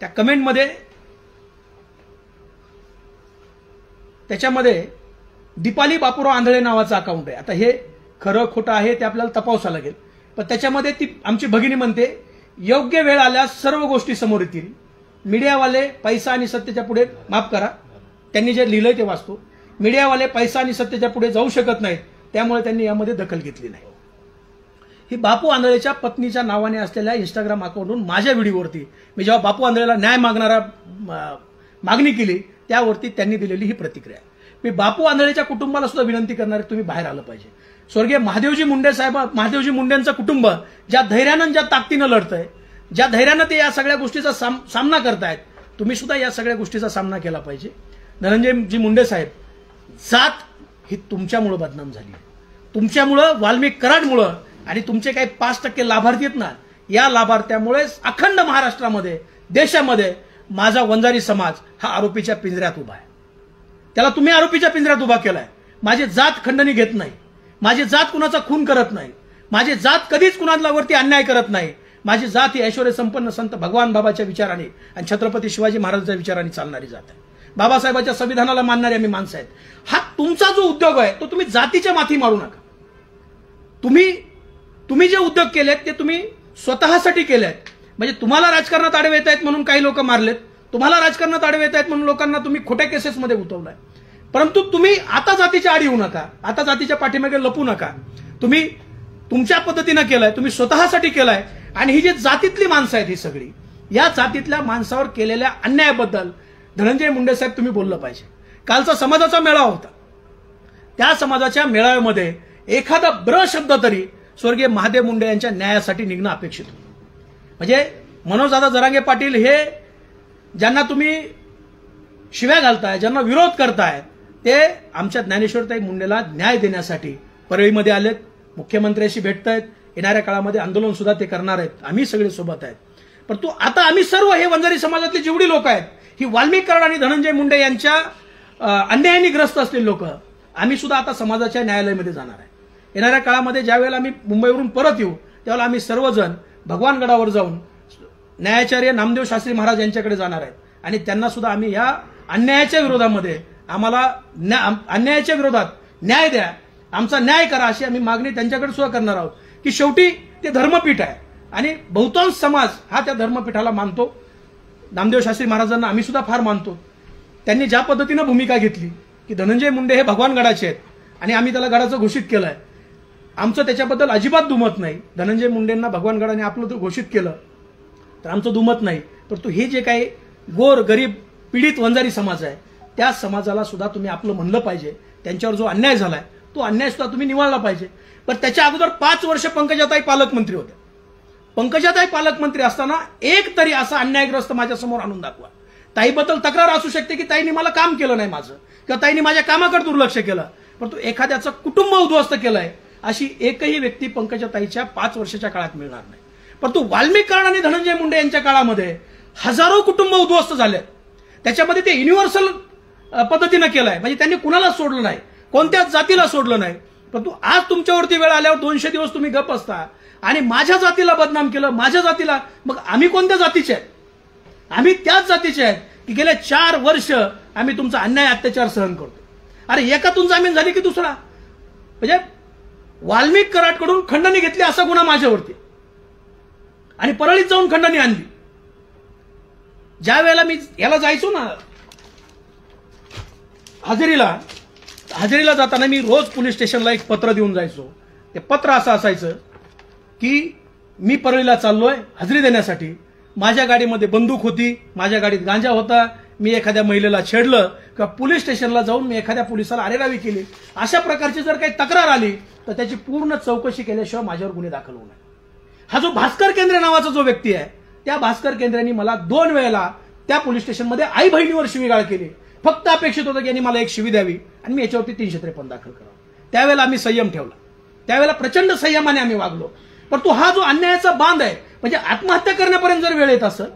त्या कमेंटमध्ये त्याच्यामध्ये दीपाली बापूराव आंधळे नावाचं अकाउंट आहे. आता हे खरं खोटं आहे ते आपल्याला तपासावं लागेल, पण त्याच्यामध्ये ती आमची भगिनी म्हणते, योग्य वेळ आल्यास सर्व गोष्टी समोर येतील. मीडियावाले पैसा आणि सत्तेच्या पुढे, माफ करा त्यांनी जे लिहिलंय ते वाचतो, मीडियावाले पैसा आणि सत्तेच्या पुढे जाऊ शकत नाहीत, त्यामुळे त्यांनी यामध्ये दखल घेतली नाही. ही बापू आंधळेच्या पत्नीच्या नावाने असलेल्या इंस्टाग्राम अकाउंटवरून माझ्या व्हिडिओवरती मी जेव्हा बापू आंधळेला न्याय मागणी केली त्यावरती त्यांनी दिलेली ही प्रतिक्रिया. मी बापू आंधळेच्या कुटुंबाला सुद्धा विनंती करणार तुम्ही बाहेर आलं पाहिजे. स्वर्गीय महादेवजी मुंडेंचं कुटुंब ज्या धैर्यानं ज्या ताकदीनं लढतंय, ज्या धैर्यानं ते या सगळ्या गोष्टीचा सामना करतायत, तुम्ही सुद्धा या सगळ्या गोष्टीचा सामना केला पाहिजे. धनंजयजी मुंडे साहेब, जात ही तुमच्यामुळे बदनाम झाली आहे. तुमच्यामुळं, वाल्मिक कराडमुळं आणि तुमचे काही 5% लाभार्थी आहेत ना, या लाभार्थ्यामुळे अखंड महाराष्ट्रामध्ये, देशामध्ये माझा वंजारी समाज हा आरोपीच्या पिंजऱ्यात उभा आहे. त्याला तुम्ही आरोपीच्या पिंजऱ्यात उभा केलाय. माझी जात खंडणी घेत नाही, माझी जात कुणाचा खून करत नाही, माझी जात कधीच कुणावरती अन्याय करत नाही. माझी जात ही ऐश्वर्य संपन्न संत भगवान बाबाच्या विचाराने आणि छत्रपती शिवाजी महाराजांच्या विचाराने चालणारी जात आहे. बाबासाहेबांच्या संविधानाला मानणारी आम्ही माणसं आहेत. हा तुमचा जो उद्योग आहे तो तुम्ही जातीच्या माथी मारू नका. तुम्ही जे उद्योग केलेत ते तुम्ही स्वतःसाठी केलेत. म्हणजे तुम्हाला राजकारणात आडवे येत आहेत म्हणून काही लोक मारलेत, तुम्हाला राजकारणात आडवे येत आहेत म्हणून लोकांना तुम्ही खोट्या केसेसमध्ये उतरवलाय. परंतु तुम्ही आता जातीच्या आड येऊ नका, आता जातीच्या पाठीमागे लपू नका. तुम्ही तुमच्या पद्धतीनं केलाय, तुम्ही स्वतःसाठी केलाय. आणि ही जी जातीतली माणसं आहेत ही सगळी, या जातीतल्या माणसावर केलेल्या अन्यायाबद्दल धनंजय मुंडे साहेब तुम्ही बोललं पाहिजे. कालचा समाजाचा मेळावा होता, त्या समाजाच्या मेळाव्यामध्ये एखादा ब्र शब्द तरी स्वर्गीय महादेव मुंडे यांच्या न्यायासाठी निघणं अपेक्षित होतं. म्हणजे मनोजदादा जरांगे पाटील हे ज्यांना तुम्ही शिव्या घालताय, ज्यांना विरोध करताय, ते आमच्या ज्ञानेश्वरताई मुंडेला न्याय देण्यासाठी परळीमध्ये आलेत, मुख्यमंत्र्यांशी भेटतायत. येणाऱ्या काळामध्ये आंदोलन सुद्धा ते करणार आहेत. आम्ही सगळे सोबत आहेत. परंतु आता आम्ही सर्व हे वंजारी समाजातली जेवढी लोक आहेत, ही वाल्मिक कराड आणि धनंजय मुंडे यांच्या अन्यायाने ग्रस्त असलेली लोक, आम्ही सुद्धा आता समाजाच्या न्यायालयामध्ये जाणार आहे. येणाऱ्या काळामध्ये ज्यावेळेला आम्ही मुंबईवरून परत येऊ त्यावेळेला आम्ही सर्वजण भगवानगडावर जाऊन न्यायाचार्य नामदेव शास्त्री महाराज यांच्याकडे जाणार आहेत आणि त्यांना सुद्धा आम्ही या अन्यायाच्या विरोधामध्ये, आम्हाला अन्यायाच्या विरोधात न्याय द्या, आमचा न्याय करा, अशी आम्ही मागणी त्यांच्याकडे सुद्धा करणार आहोत. की शेवटी ते धर्मपीठ आहे आणि बहुतांश समाज हा त्या धर्मपीठाला मानतो. नामदेव शास्त्री महाराजांना आम्ही सुद्धा फार मानतो. त्यांनी ज्या पद्धतीनं भूमिका घेतली की धनंजय मुंडे हे भगवानगडाचे आहेत आणि आम्ही त्याला गडाचं घोषित केलंय, आमचं त्याच्याबद्दल अजिबात दुमत नाही. धनंजय मुंडेंना भगवानगडाने आपलं घोषित केलं तर आमचं दुमत नाही. परंतु हे जे काही गोर गरीब पीडित वंजारी समाज आहे, त्या समाजाला सुद्धा तुम्ही आपलं म्हणलं पाहिजे. त्यांच्यावर जो अन्याय झालाय तो अन्याय सुद्धा तुम्ही निवळला पाहिजे. पण त्याच्या अगोदर 5 वर्ष पंकजाताई पालकमंत्री होत्या. पंकजाताई पालकमंत्री असताना एक तरी असा अन्यायग्रस्त माझ्या समोर आणून दाखवा. ताईबद्दल तक्रार असू शकते की ताईंनी मला काम केलं नाही माझं, किंवा ताईंनी माझ्या कामाकडे दुर्लक्ष केलं, परंतु एखाद्याचं कुटुंब उद्ध्वस्त केलंय अशी एकही व्यक्ती पंकजाताईच्या 5 वर्षाच्या काळात मिळणार नाही. परंतु वाल्मिक कराड आणि धनंजय मुंडे यांच्या काळामध्ये हजारो कुटुंब उद्ध्वस्त झाले. त्याच्यामध्ये ते युनिव्हर्सल पद्धतीनं केलंय. म्हणजे त्यांनी कुणालाच सोडलं नाही, कोणत्याच जातीला सोडलं नाही. परंतु आज तुमच्यावरती वेळ आल्यावर 200 दिवस तुम्ही गप असता आणि माझ्या जातीला बदनाम केलं, माझ्या जातीला. मग आम्ही कोणत्या जातीचे आहेत? आम्ही त्याच जातीचे आहेत की गेले 4 वर्ष आम्ही तुमचा अन्याय अत्याचार सहन करतो. अरे एकातून जामीन झाली की दुसरा. म्हणजे वाल्मिक कराडकडून खंडणी घेतली असा गुन्हा माझ्यावरती आणि परळीत जाऊन खंडणी आणली. ज्या वेळेला मी याला जायचो ना हजेरीला जाताना मी रोज पोलीस स्टेशनला एक पत्र देऊन जायचो. ते पत्र असं असायचं की मी परळीला चाललोय हजेरी देण्यासाठी, माझ्या गाडीमध्ये बंदूक होती, माझ्या गाडीत गांजा होता, मी एखाद्या महिलेला छेडलं किंवा पोलीस स्टेशनला जाऊन मी एखाद्या पोलिसाला अरेरावी केली, अशा प्रकारची जर काही तक्रार आली तर त्याची पूर्ण चौकशी केल्याशिवाय माझ्यावर गुन्हे दाखल होऊ नये. हा जो भास्कर केंद्रे नावाचा जो व्यक्ती आहे, त्या भास्कर केंद्रेंनी मला 2 वेळेला त्या पोलीस स्टेशनमध्ये आई बहिणीवर शिवीगाळ केली. फक्त अपेक्षित होतं की यांनी मला एक शिवी द्यावी आणि मी याच्यावरती 353 दाखल करावं. त्यावेळेला आम्ही संयम ठेवला, त्यावेळेला प्रचंड संयमाने आम्ही वागलो. परंतु हा जो अन्यायाचा बांध आहे, म्हणजे आत्महत्या करण्यापर्यंत जर वेळ येत असेल,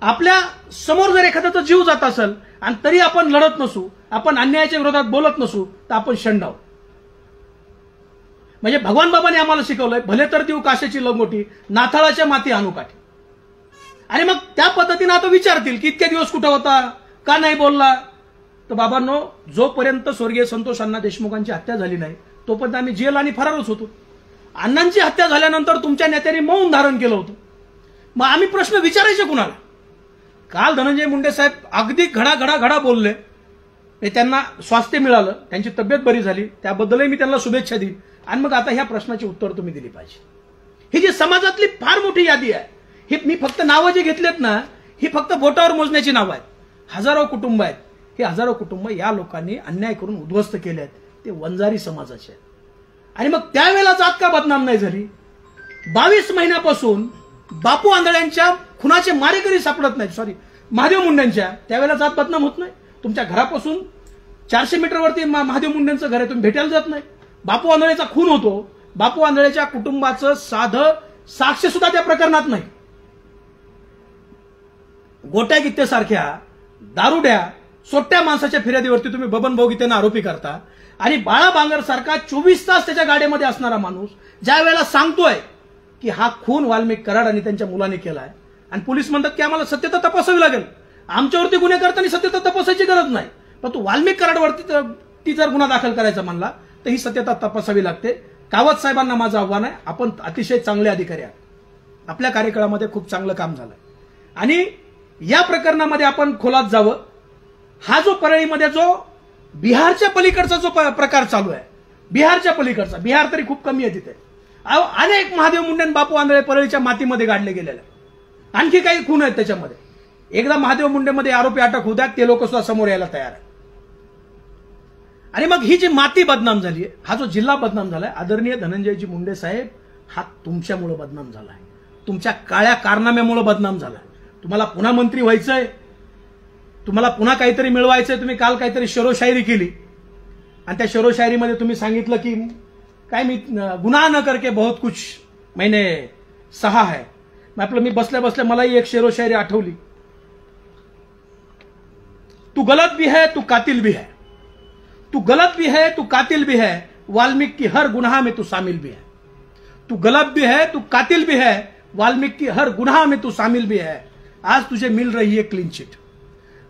आपल्या समोर जर एखाद्याचा जीव जात असेल आणि तरी आपण लढत नसू, आपण अन्यायाच्या विरोधात बोलत नसू, तर आपण शंडाव. म्हणजे भगवान बाबांनी आम्हाला शिकवलंय, भले तर देऊ काशाची लंगोटी, नाथाळाच्या माती आणू काठी. आणि मग त्या पद्धतीने आता विचारतील की इतके दिवस कुठं होता, का नाही बोलला. तर बाबांनो, जोपर्यंत स्वर्गीय संतोष अण्णा देशमुखांची हत्या झाली नाही तोपर्यंत आम्ही जेल आणि फरारच होतो. अण्णांची हत्या झाल्यानंतर तुमच्या नेत्यांनी मौन धारण केलं होतं. मग आम्ही प्रश्न विचारायचे कुणाला? काल धनंजय मुंडे साहेब अगदी घडा बोलले, त्यांना स्वास्थ्य मिळालं, त्यांची तब्येत बरी झाली, त्याबद्दलही मी त्यांना शुभेच्छा दिली. आणि मग आता ह्या प्रश्नाची उत्तर तुम्ही दिली पाहिजे. ही जी समाजातली फार मोठी यादी आहे, ही मी फक्त नावं जे घेतलेत ना, ही फक्त बोटावर मोजण्याची नावं आहेत. हजारो कुटुंब आहेत. हे हजारो कुटुंब या लोकांनी अन्याय करून उद्ध्वस्त केले आहेत. ते वंजारी समाजाचे आहेत. आणि मग त्यावेळेला जात का बदनाम नाही झाली? 22 महिन्यापासून बापू आंधळ्यांच्या खुनाचे मारेकरी सापडत नाहीत, सॉरी महादेव मुंडेंच्या, त्यावेळेला जात बदनाम होत नाही. तुमच्या घरापासून 400 मीटरवरती महादेव मुंडेंचं घर आहे, तुम्ही भेटायला जात नाही. बापू आंधळेचा खून होतो, बापू आंधळेच्या कुटुंबाचं साधं साक्ष सुद्धा त्या प्रकरणात नाही. गोट्या गीतेसारख्या दारुड्या सोट्या माणसाच्या फिर्यादीवरती तुम्ही बबन भाऊ गीतेनं आरोपी करता. आणि बाळा बांगर सारखा 24 तास त्याच्या गाड्यामध्ये असणारा माणूस ज्या वेळेला सांगतोय की हा खून वाल्मिक कराड आणि त्यांच्या मुलाने केलाय, आणि पोलीस म्हणतात की आम्हाला सत्यता तपासावी लागेल, आमच्यावरती गुन्हे करताना सत्यता तपासायची गरज नाही, पण तू वाल्मिक कराडवरती जर गुन्हा दाखल करायचा म्हणला तर ही सत्यता तपासावी लागते. कावत साहेबांना माझं आव्हान आहे, आपण अतिशय चांगले अधिकारी आहात, आपल्या कार्यकाळामध्ये खूप चांगलं काम झालंय, आणि या प्रकरणामध्ये आपण खोलात जावं. हा जो परळीमध्ये जो बिहारच्या पलीकडचा जो प्रकार चालू आहे, बिहारच्या पलीकडचा, बिहार तरी खूप कमी आहे तिथे, अनेक महादेव मुंडे बापू आंधळे परळीच्या मातीमध्ये गाडले गेलेले. आणखी काही खून आहेत त्याच्यामध्ये. एकदा महादेव मुंडेमध्ये आरोपी अटक होऊ द्या, ते लोक सुद्धा समोर यायला तयार आहे. आणि मग ही जी माती बदनाम झाली आहे, हा जो जिल्हा बदनाम झालाय, आदरणीय धनंजयजी मुंडे साहेब, हा तुमच्यामुळे बदनाम झालाय, तुमच्या काळ्या कारनाम्यामुळे बदनाम झालाय. तुम्हाला पुन्हा मंत्री व्हायचंय, तुम्हाला पुन्हा काहीतरी मिळवायचंय. तुम्ही काल काहीतरी शेरोशायरी केली आणि त्या शेरोशायरीमध्ये तुम्ही सांगितलं की काय मी गुनाह न करके बहुत कुछ मैंने सहा है. मी बसल्या बसल्या मलाही एक शेरोशायरी आठवली. तू गलत भी है, तू कातिल भी है, तू गलत भी है, तू कातिल भी है, वाल्मीकि की हर गुनाह में तू शामिल भी है. तू गलत भी है, तू कातिल भी है, वाल्मीकि की हर गुनाह में तू शामिल भी है. आज तुझे मिल रही है क्लीन चिट,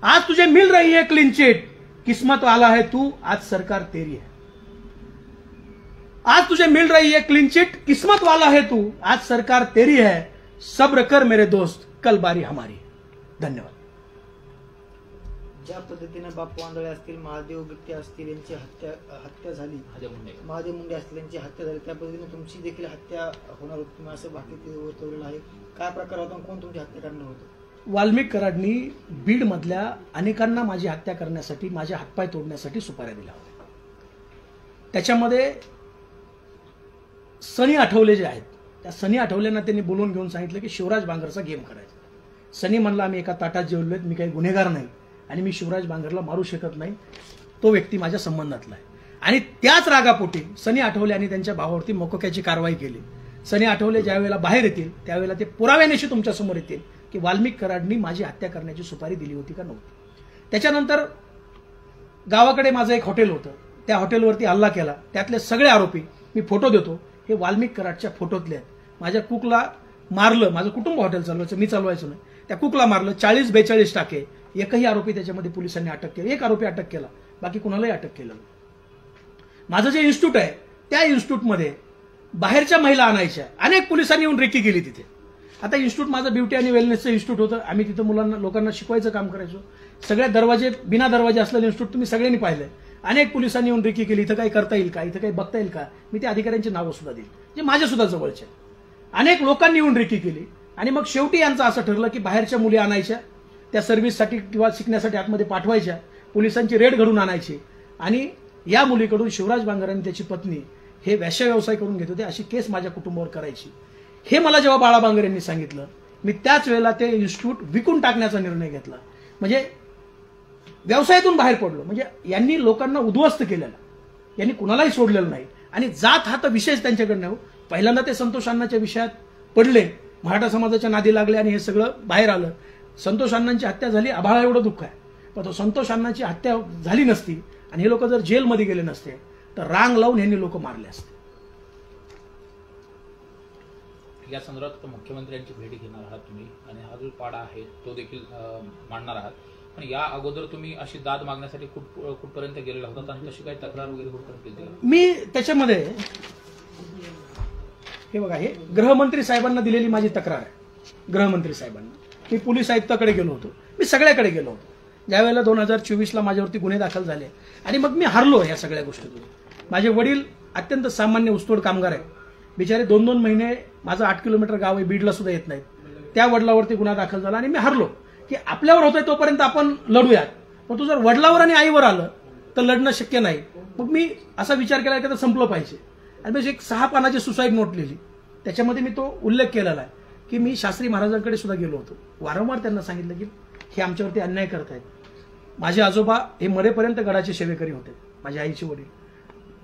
आज तुझे मिल रही है क्लीन चिट. किस्मत वाला है तू, आज सरकार तेरी है. आज तुझे मिल रही है क्लीन चिट, किस्मत वाला है तू, आज सरकार तेरी है. सब्र कर मेरे दोस्त, कल बारी हमारी. धन्यवाद. ज्या पद्धतीने बापू आंधळे असतील, महादेव गित्ते असतील, यांची हत्या झाली, महादेव मुंडे असतील यांची हत्या झाली, त्या पद्धतीने तुमची देखील हत्या होणार होती, तुम्ही असं बाकी वर्तवलेलं आहे. काय प्रकार होता, कोण तुमची हत्या करणार होतं? वाल्मिक कराडनी बीड मधल्या अनेकांना माझी हत्या करण्यासाठी, माझे हातपाय तोडण्यासाठी सुपाऱ्या दिल्या होत्या. त्याच्यामध्ये सनी आठवले जे आहेत, त्या सनी आठवलेंना त्यांनी बोलून घेऊन सांगितलं की शिवराज बांगरचा गेम करायचा. सनी म्हणला आम्ही एका ताटात जेवलोय, मी काही गुन्हेगार नाही आणि मी शिवराज बांगरला मारू शकत नाही, तो व्यक्ती माझ्या संबंधातला आहे. आणि त्याच रागापोटी सनी आठवले आणि त्यांच्या भावावरती मोकोक्याची कारवाई केली. सनी आठवले ज्यावेळेला बाहेर येतील त्यावेळेला ते पुराव्यानिशी तुमच्या समोर येतील की वाल्मिक कराडनी माझी हत्या करण्याची सुपारी दिली होती का नव्हती. त्याच्यानंतर गावाकडे माझं एक हॉटेल होतं, त्या हॉटेलवरती हल्ला केला. त्यातले सगळे आरोपी मी फोटो देतो, हे वाल्मिक कराडच्या फोटोतले आहेत. माझ्या कुकला मारलं, माझं कुटुंब हॉटेल चालवायचं, मी चालवायचं नाही, त्या कुकला मारलं. 40-42 टाके, एकही आरोपी त्याच्यामध्ये पोलिसांनी अटक केली. एक आरोपी अटक केला, बाकी कुणालाही अटक केलं. माझं जे इन्स्टिट्यूट आहे त्या इन्स्टिट्यूटमध्ये बाहेरच्या महिला आणायच्या, अनेक पोलिसांनी येऊन रेकी केली तिथे. आता इन्स्टिट्यूट माझं ब्युटी आणि वेलनेसचं इन्स्टिट्यूट होतं, आम्ही तिथं लोकांना शिकवायचं काम करायचो. सगळ्या दरवाजे, बिना दरवाजे असलेलं इन्स्टिट्यूट तुम्ही सगळ्यांनी पाहिलंय. अनेक पोलिसांनी येऊन रेकी केली, इथं काही करता येईल का, इथं काही बघता येईल का. मी त्या अधिकाऱ्यांची नावं सुद्धा दिली जे माझ्या सुद्धा जवळचे. अनेक लोकांनी येऊन रेकी केली. आणि मग शेवटी यांचं असं ठरलं की बाहेरच्या मुली आणायच्या, त्या सर्व्हिससाठी किंवा शिकण्यासाठी आतमध्ये पाठवायच्या, पोलिसांची रेड घडून आणायची, आणि या मुलीकडून शिवराज बांगर आणि त्याची पत्नी हे वेश्या व्यवसाय करून घेत होते, अशी केस माझ्या कुटुंबावर करायची. हे मला जेव्हा बाळा बांगर यांनी सांगितलं, मी त्याच वेळेला ते इन्स्टिट्यूट विकून टाकण्याचा निर्णय घेतला. म्हणजे व्यवसायातून बाहेर पडलो. म्हणजे यांनी लोकांना उद्ध्वस्त केलेलं, यांनी कुणालाही सोडलेलं नाही. आणि जात हा तर विषयच त्यांच्याकडनं हो. पहिल्यांदा ते संतोष अण्णांच्या विषयात पडले, मराठा समाजाच्या नादी लागले आणि हे सगळं बाहेर आलं. संतोष अण्णांची हत्या झाली, आभाळा एवढं दुःख आहे, पण तो संतोष अण्णांची हत्या झाली नसती आणि हे लोक जर जेलमध्ये गेले नसते तर रांग लावून यांनी लोक मारले असते. या संदर्भात मुख्यमंत्र्यांची भेट घेणार आहात तुम्ही, आणि हा जो पाडा आहे तो देखील मांडणार आहात. पण या अगोदर तुम्ही अशी दाद मागण्यासाठी कुठपर्यंत गेलेला होता आणि कशी काही तक्रार वगैरे कुठपर्यंत केली? मी त्याच्यामध्ये हे बघा, हे गृहमंत्री साहेबांना दिलेली माझी तक्रार आहे. गृहमंत्री साहेबांना मी पोलीस आयुक्ताकडे गेलो होतो, मी सगळ्याकडे गेलो होतो. ज्यावेळेला 2024ला माझ्यावरती गुन्हे दाखल झाले आणि मग मी हरलो या सगळ्या गोष्टीतून. माझे वडील अत्यंत सामान्य ऊसतोड कामगार आहे. बिचारे 2-2 महिने, माझं 8 किलोमीटर गाव आहे, बीडला सुद्धा येत नाहीत. त्या वडिलावरती गुन्हा दाखल झाला आणि मी हरलो की आपल्यावर होतोय तोपर्यंत आपण लढूयात. पण तू जर वडिलावर आणि आईवर आलं तर लढणं शक्य नाही. मग मी असा विचार केला की आता संपलं पाहिजे आणि मी एक 6 पानाची सुसाईड नोट लिहिली. त्याच्यामध्ये मी तो उल्लेख केलेला आहे की मी शास्त्री महाराजांकडे सुद्धा गेलो होतो. वारंवार त्यांना सांगितलं की हे आमच्यावरती अन्याय करतायत. माझे आजोबा हे मरेपर्यंत गडाचे सेवेकरी होते, माझ्या आईचे वडील,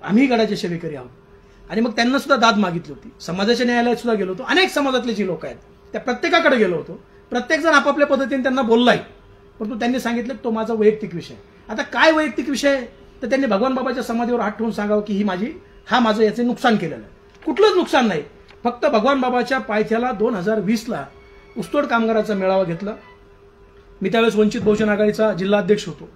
आम्ही गडाचे सेवेकरी आहोत. आणि मग त्यांना सुद्धा दाद मागितली होती. समाजाच्या न्यायालयात सुद्धा गेलो होतो. अनेक समाजातले जी लोक आहेत त्या प्रत्येकाकडे गेलो होतो. प्रत्येकजण आपापल्या पद्धतीने त्यांना बोललाय. परंतु त्यांनी सांगितलं की तो माझा वैयक्तिक विषय. आता काय वैयक्तिक विषय तर त्यांनी भगवान बाबाच्या समाधीवर हात ठेवून सांगावं की माझं याचे नुकसान केलेलं आहे. कुठलंच नुकसान नाही. फक्त भगवान बाबाच्या पायथ्याला 2020ला ऊसतोड कामगाराचा मेळावा घेतला. मी त्यावेळेस वंचित बहुजन आघाडीचा जिल्हा अध्यक्ष होतो,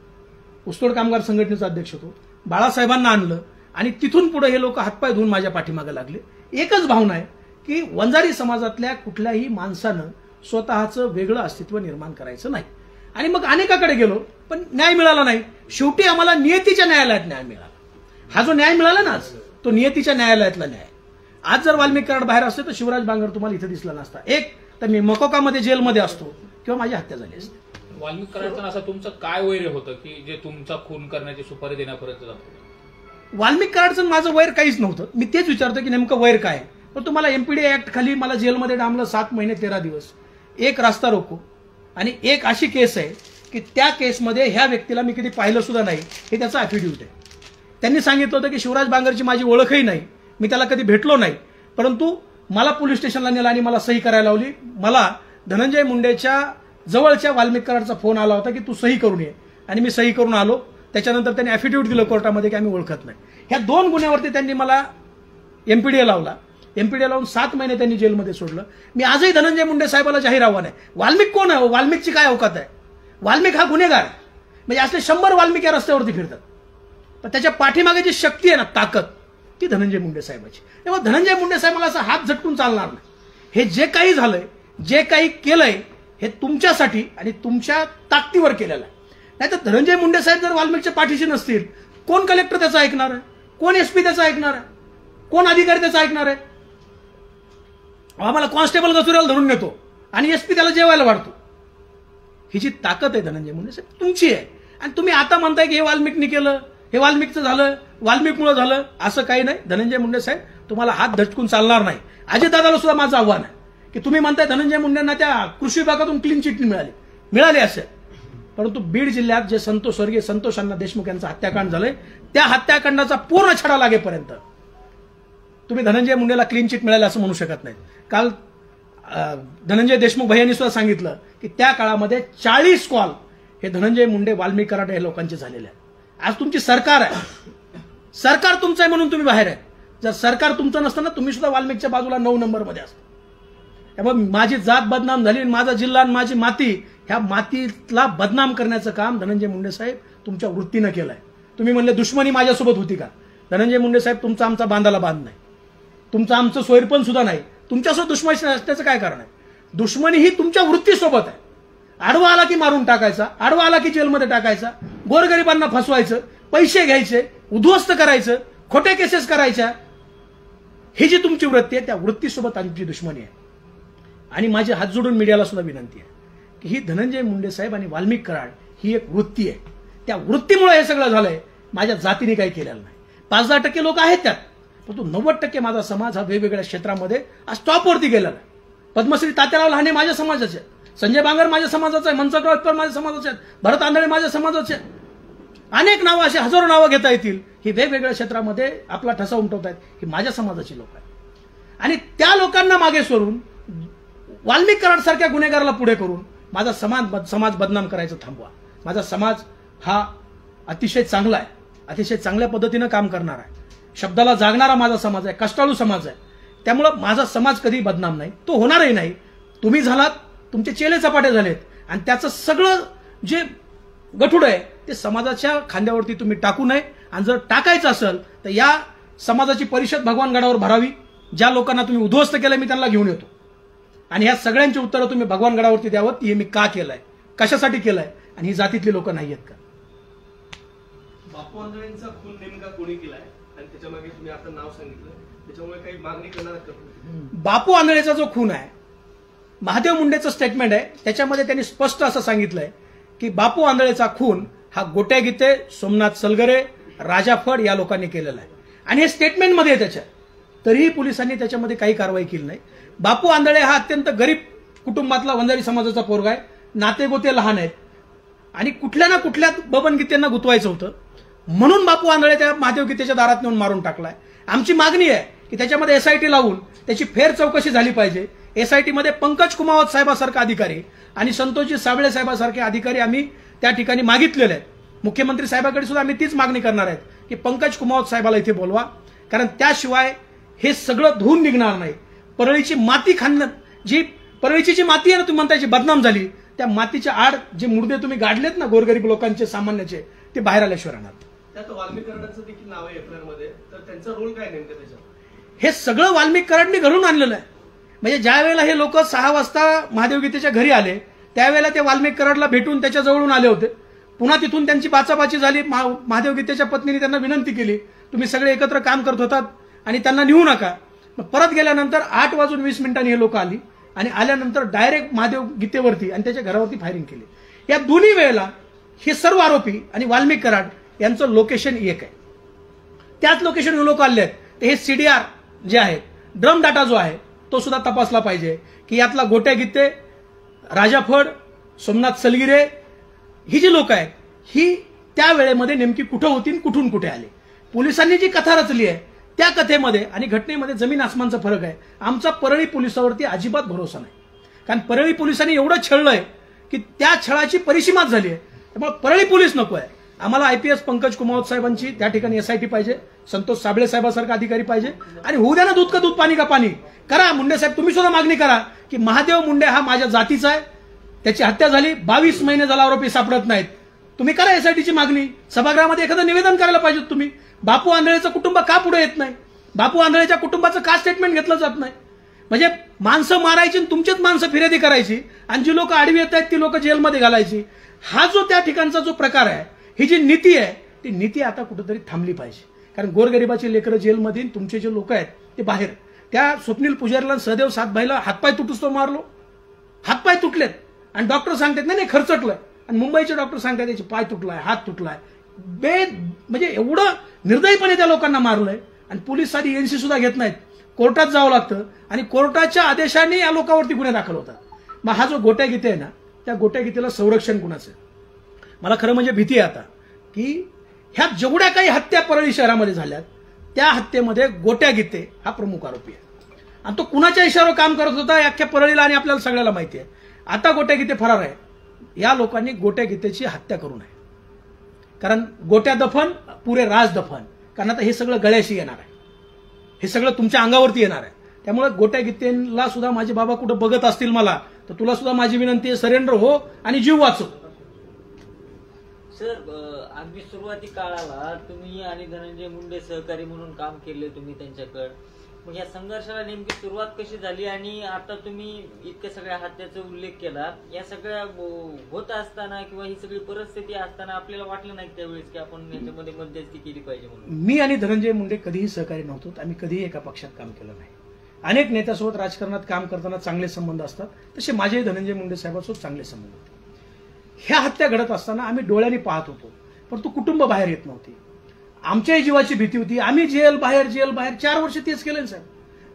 ऊसतोड कामगार संघटनेचा अध्यक्ष होतो. बाळासाहेबांना आणलं आणि तिथून पुढे हे लोक हातपाय धुवून माझ्या पाठीमागे लागले. एकच भावना आहे की वंजारी समाजातल्या कुठल्याही माणसानं स्वतःचं वेगळं अस्तित्व निर्माण करायचं नाही. आणि मग अनेकाकडे गेलो पण न्याय मिळाला नाही. शेवटी आम्हाला नियतीच्या न्यायालयात न्याय मिळाला. हा जो न्याय मिळाला ना आज, तो नियतीच्या न्यायालयातला न्याय. आज जर वाल्मिक कराड बाहेर असते तर शिवराज बांगर तुम्हाला इथे दिसला नसता. एक तर मी मकोकामध्ये जेलमध्ये असतो किंवा माझी हत्या झाली असते. वाल्मिक कराडचं असं तुमचं काय वैर होतं की जे तुमचा खून करण्याची सुपारी देण्यापर्यंत जात होतं? वाल्मिक कराडचं माझं वैर काहीच नव्हतं. मी तेच विचारतो की नेमकं वैर काय. पण तुम्हाला एमपीडी ऍक्ट खाली मला जेलमध्ये डांबलं 7 महिने 13 दिवस, एक रास्ता रोको आणि एक अशी केस आहे की त्या केसमध्ये ह्या व्यक्तीला मी कधी पाहिलं सुद्धा नाही, हे त्याचं ऍफिडेव्हिट आहे. त्यांनी सांगितलं होतं की शिवराज बांगरची माझी ओळखही नाही, मी त्याला कधी भेटलो नाही, परंतु मला पोलीस स्टेशनला नेलं आणि मला सही करायला लावली. मला धनंजय मुंडेच्या जवळच्या वाल्मिक कराडचा फोन आला होता की तू सही करून ये आणि मी सही करून आलो. त्याच्यानंतर त्यांनी ऍफिडेव्हिट दिलं कोर्टामध्ये की आम्ही ओळखत नाही. ह्या 2 गुन्ह्यावरती त्यांनी मला एमपीडीए लावला. एमपीडीए लावून 7 महिने त्यांनी जेलमध्ये सोडलं. मी आजही धनंजय मुंडे साहेबाला जाहीर आव्हान आहे, वाल्मिक कोण आहे? वाल्मिकची काय अवकात आहे? वाल्मिक हा गुन्हेगार आहे. म्हणजे असले 100 वाल्मिक या रस्त्यावरती फिरतात, पण त्याच्या पाठीमागे जी शक्ती आहे ना, ताकद, ती धनंजय मुंडे साहेबाची. तेव्हा धनंजय मुंडे साहेबाला असा हात झटकून चालणार नाही. हे जे काही झालंय, जे काही केलंय, हे तुमच्यासाठी आणि तुमच्या ताकदीवर केलेलं आहे. नाही तर धनंजय मुंडे साहेब जर वाल्मिकच्या पाठीशी नसतील, कोण कलेक्टर त्याचं ऐकणार आहे? कोण एसपी त्याचं ऐकणार आहे? कोण अधिकारी त्याचं ऐकणार आहे? आम्हाला कॉन्स्टेबल गचुऱ्याला धरून नेतो आणि एसपी त्याला जेवायला वाढतो. ही जी ताकद आहे धनंजय मुंडे साहेब तुमची आहे. आणि तुम्ही आता म्हणताय की हे वाल्मिकनी केलं, हे वाल्मिकचं झालं, वाल्मिकमुळे झालं, असं काही नाही. धनंजय मुंडे साहेब तुम्हाला हात झटकून चालणार नाही. अजितदादाला सुद्धा माझं आव्हान आहे की तुम्ही म्हणताय धनंजय मुंडेंना त्या कृषी विभागातून क्लीन चिट मिळाली असेल, परंतु बीड जिल्ह्यात जे स्वर्गीय संतोष अण्णा देशमुख यांचं हत्याकांड झालंय, त्या हत्याकांडाचा पूर्ण छडा लागेपर्यंत तुम्ही धनंजय मुंडेला क्लीन चिट मिळालं असं म्हणू शकत नाही. काल धनंजय देशमुख भैयांनी सुद्धा सांगितलं की त्या काळामध्ये 40 कॉल हे धनंजय मुंडे, वाल्मिक कराड या लोकांचे झालेले आहेत. आज तुमची सरकार आहे, सरकार तुमचं आहे म्हणून तुम्ही बाहेर आहे. जर सरकार तुमचं नसतं ना, तुम्ही सुद्धा वाल्मिकच्या बाजूला 9 नंबरमध्ये असता. त्यामुळे माझी जात बदनाम झाली, माझा जिल्हा आणि माझी माती, ह्या मातीला बदनाम करण्याचं काम धनंजय मुंडे साहेब तुमच्या वृत्तीनं केलंय. तुम्ही म्हणले दुश्मनी माझ्यासोबत होती का? धनंजय मुंडे साहेब तुमचा आमचा बांधाला बांध नाही, तुमचं आमचं सोयरपण सुद्धा नाही. तुमच्यासोबत दुश्मनी असण्याचं काय कारण आहे? दुश्मनी ही तुमच्या वृत्तीसोबत आहे. आडवा आला की मारून टाकायचा, आडवा आला की जेलमध्ये टाकायचा, गोरगरिबांना फसवायचं, पैसे घ्यायचे, उद्ध्वस्त करायचं, खोटे केसेस करायच्या. ही जी तुमची वृत्ती आहे, त्या वृत्तीसोबत आमची दुश्मनी आहे. आणि माझे हात जोडून मीडियाला सुद्धा विनंती आहे की ही धनंजय मुंडे साहेब आणि वाल्मिक कराड ही एक वृत्ती आहे. त्या वृत्तीमुळे हे सगळं झालंय. माझ्या जातीने काही केलेलं नाही. 5-10% लोक आहेत त्यात, परंतु 90% माझा समाज हा वेगवेगळ्या क्षेत्रामध्ये आज टॉपवरती गेलेला आहे. पद्मश्री तात्याराव लहाने माझ्या समाजाचे, संजय बांगर माझ्या समाजाचा आहे, मनसुखराव इतकर माझ्या समाजाचे आहेत, भरत आंधळे माझ्या समाजाचे आहेत. अनेक नावं, अशी हजारो नावं घेता येतील. ही वेगवेगळ्या क्षेत्रामध्ये आपला ठसा उमटवत आहेत. ही माझ्या समाजाची लोक आहेत. आणि त्या लोकांना मागे सोडून वाल्मिक कराड सारख्या गुन्हेगाराला पुढे करून माझा समाज बदनाम करायचं थांबवा. माझा समाज हा अतिशय चांगला आहे, अतिशय चांगल्या पद्धतीनं काम करणार आहे, शब्दाला जागणारा माझा समाज आहे, कष्टाळू समाज आहे. त्यामुळं माझा समाज कधी बदनाम नाही, तो होणारही नाही. तुम्ही झालात, तुमचे चेले चपाटे झालेत आणि त्याचं सगळं जे गठुड आहे ते समाजाच्या खांद्यावरती तुम्ही टाकू नये. आणि जर टाकायचं असेल तर या समाजाची परिषद भगवान गडावर भरावी. ज्या लोकांना तुम्ही उद्ध्वस्त केलंय मी त्यांना घेऊन येतो आणि ह्या सगळ्यांची उत्तरं तुम्ही भगवान गडावरती द्यावं. हे मी का केलंय, कशासाठी केलंय आणि ही जातीतली लोक नाही आहेत का? बापू आंधळेंचा खून नेमका कोणी केलाय आणि त्याच्यामागे तुम्ही आता नाव सांगितलं, त्याच्यामुळे काही मागणी करणार का? बापू आंधळेचा जो खून आहे, महादेव मुंडेचं स्टेटमेंट आहे, त्याच्यामध्ये त्यांनी स्पष्ट असं सांगितलंय की बापू आंधळेचा खून हा गोट्या गीते, सोमनाथ सलगरे, राजा फड या लोकांनी केलेला आहे. आणि हे स्टेटमेंटमध्ये आहे त्याच्या, तरीही पोलिसांनी त्याच्यामध्ये काही कारवाई केली नाही. बापू आंधळे हा अत्यंत गरीब कुटुंबातला वंजारी समाजाचा पोरगा आहे, नातेगोते लहान आहेत आणि कुठल्या ना कुठल्या बबन गीतेंना गुतवायचं होतं, म्हणून बापू आंधळे त्या महादेव गीतेच्या दारात नेऊन मारून टाकलाय. आमची मागणी आहे की त्याच्यामध्ये एसआयटी लावून त्याची फेर चौकशी झाली पाहिजे. एसआयटी मध्ये पंकज कुमावत साहेबासारखे अधिकारी आणि संतोषजी साबळे साहेबासारखे अधिकारी आम्ही त्या ठिकाणी मागितलेले आहेत. मुख्यमंत्री साहेबांकडे सुद्धा आम्ही तीच मागणी करणार आहेत की पंकज कुमावत साहेबाला इथे बोलवा, कारण त्याशिवाय हे सगळं धुवून निघणार नाही. परळीची माती खाणं, जी परळीची जी माती आहे ना तुम्ही म्हणता, जी बदनाम झाली, त्या मातीच्या आड जे मुर्दे तुम्ही गाडलेत ना गोरगरीब लोकांचे, सामान्याचे, ते बाहेर आल्याशिवाय राहणार. त्यात वाल्मिक कराडाचं देखील नाव आहे एफआयआर मध्ये, तर त्यांचा रोल काय नेमकं त्याच्यात? हे सगळं वाल्मिक कराडने घडून आणलेलं आहे. म्हणजे ज्या वेळेला हे लोक 6 वाजता महादेव गीतेच्या घरी आले, त्यावेळेला ते वाल्मिक कराडला भेटून त्याच्या जवळून आले होते. पुन्हा तिथून त्यांची बाचाबाची झाली. महादेव गीतेच्या पत्नीने त्यांना विनंती केली, तुम्ही सगळे एकत्र काम करत होतात आणि त्यांना नेऊ नका. मग परत गेल्यानंतर 8:20 हे लोक आली आणि आल्यानंतर डायरेक्ट महादेव गीतेवरती आणि त्याच्या घरावरती फायरिंग केली. या दोन्ही वेळेला हे सर्व आरोपी आणि वाल्मिक कराड यांचं लोकेशन एक आहे. त्याच लोकेशन लोक आले आहेत. तर हे सीडीआर जे आहे, ड्रम डाटा जो आहे, तो सुद्धा तपासला पाहिजे की यातला गोट्या गीते, राजा फड, सोमनाथ सलगिरे ही जी लोक आहेत, ही त्या वेळेमध्ये नेमकी कुठं होती, कुठून कुठे आले. पोलिसांनी जी कथा रचली आहे त्या कथेमध्ये आणि घटनेमध्ये जमीन आसमानचा फरक आहे. आमचा परळी पोलिसावरती अजिबात भरोसा नाही, कारण परळी पोलिसांनी एवढं छळलंय की त्या छळाची परिसीमाच झाली आहे. त्यामुळे परळी पोलीस नको आहे आम्हाला. आयपीएस पंकज कुमावत साहेबांची त्या ठिकाणी एसआयटी पाहिजे, संतोष साबळे साहेबांसारखा अधिकारी पाहिजे आणि होऊ द्या ना दूध का दूध पाणी का पाणी. करा मुंडे साहेब, तुम्ही सुद्धा मागणी करा की महादेव मुंडे हा माझ्या जातीचा आहे, त्याची हत्या झाली, 22 महिने झाला आरोपी सापडत नाहीत. तुम्ही करा एसआयटीची मागणी. सभागृहामध्ये एखादं निवेदन करायला पाहिजे तुम्ही. बापू आंधळेचं कुटुंब का पुढे येत नाही? बापू आंधळेच्या कुटुंबाचं का स्टेटमेंट घेतलं जात नाही? म्हणजे माणसं मारायची आणि तुमचीच माणसं फिर्यादी करायची आणि जी लोक आडवी येत आहेत ती लोक जेलमध्ये घालायची. हा जो त्या ठिकाणचा जो प्रकार आहे, ही जी नीती आहे, ती नीती आता कुठेतरी थांबली पाहिजे. कारण गोरगरिबाची लेकरं जेलमध्ये, तुमचे जे लोक आहेत ते बाहेर. त्या स्वप्नील पुजारीला, सहदेव सातभाईला हातपाय तुटूस तो मारलो, हातपाय तुटलेत आणि डॉक्टर सांगतात नाही खर्चटलंय, आणि मुंबईचे डॉक्टर सांगतात त्याचे पाय तुटलाय, हात तुटलाय. म्हणजे एवढं निर्दयीपणे त्या लोकांना मारलंय आणि पोलीस साधी एनसी सुद्धा घेत नाहीत. कोर्टात जावं लागतं आणि कोर्टाच्या आदेशाने या लोकांवरती गुन्हे दाखल होतात. मग हा जो गोट्या गीते आहे ना, त्या गोट्या गीतेला संरक्षण कुणाचं? मला खरं म्हणजे भीती आहे आता की ह्या जेवढ्या काही हत्या परळी शहरामध्ये झाल्यात, त्या हत्येमध्ये गोट्या गीते हा प्रमुख आरोपी आहे आणि तो कुणाच्या इशाऱ्यावर काम करत होता हे अख्ख्या परळीला आणि आपल्याला सगळ्याला माहिती आहे. आता गोट्या गीते फरार आहे. या लोकांनी गोट्या गीतेची हत्या करू नये, कारण गोट्या दफन पुरे राज दफन. कारण आता हे सगळं गळ्याशी येणार आहे, हे सगळं तुमच्या अंगावरती येणार आहे. त्यामुळे गोट्या गीतेला सुद्धा माझे बाबा कुठं बघत असतील मला, तर तुला सुद्धा माझी विनंती आहे, सरेंडर हो आणि जीव वाचव. सर, अगदी सुरुवाती काळाला तुम्ही आणि धनंजय मुंडे सहकारी म्हणून काम केले तुम्ही त्यांच्याकडे. मग या संघर्षाला नेमकी सुरुवात कशी झाली आणि आता तुम्ही इतक्या सगळ्या हत्याचा उल्लेख केला, या सगळ्या होत असताना किंवा ही सगळी परिस्थिती असताना आपल्याला वाटलं नाही त्यावेळेस की आपण याच्यामध्ये मध्यस्थी केली पाहिजे म्हणून? मी आणि धनंजय मुंडे कधीही सहकारी नव्हतो. आम्ही कधीही एका पक्षात काम केलं नाही. अनेक नेत्यासोबत राजकारणात काम करताना चांगले संबंध असतात, तसे माझेही धनंजय मुंडे साहेबांसोबत चांगले संबंध होते. ह्या हत्या घडत असताना आम्ही डोळ्यांनी पाहत होतो, परंतु कुटुंब बाहेर येत नव्हती. आमच्याही जीवाची भीती होती. आम्ही जेल बाहेर 4 वर्ष तेच केलं साहेब.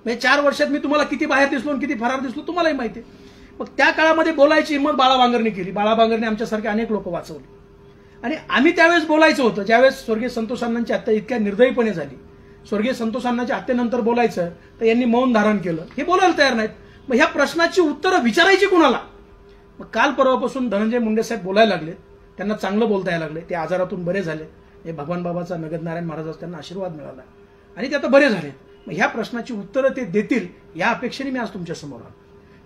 म्हणजे 4 वर्षात मी तुम्हाला किती बाहेर दिसलो आणि किती फरार दिसलो तुम्हालाही माहिती आहे. मग त्या काळामध्ये बोलायची हिंमत बाळा बांगरने केली. बाळा बांगरने आमच्यासारखे अनेक लोक वाचवली आणि आम्ही त्यावेळेस बोलायचं होतं. ज्यावेळेस स्वर्गीय संतोष अण्णांची हत्या इतक्या निर्दयीपणे झाली, स्वर्गीय संतोष अण्णांच्या हत्येनंतर बोलायचं तर यांनी मौन धारण केलं. हे बोलायला तयार नाहीत. मग ह्या प्रश्नाची उत्तरं विचारायची कुणाला? मग काल परवापासून धनंजय मुंडे साहेब बोलायला लागले. त्यांना चांगलं बोलता यायला लागले. ते आजारातून बरे झाले. हे भगवान बाबाचा नगद नारायण महाराज त्यांना आशीर्वाद मिळाला आणि ते आता बरे झाले. मग ह्या प्रश्नाची उत्तरं ते देतील या अपेक्षेने मी आज तुमच्या समोर आलो.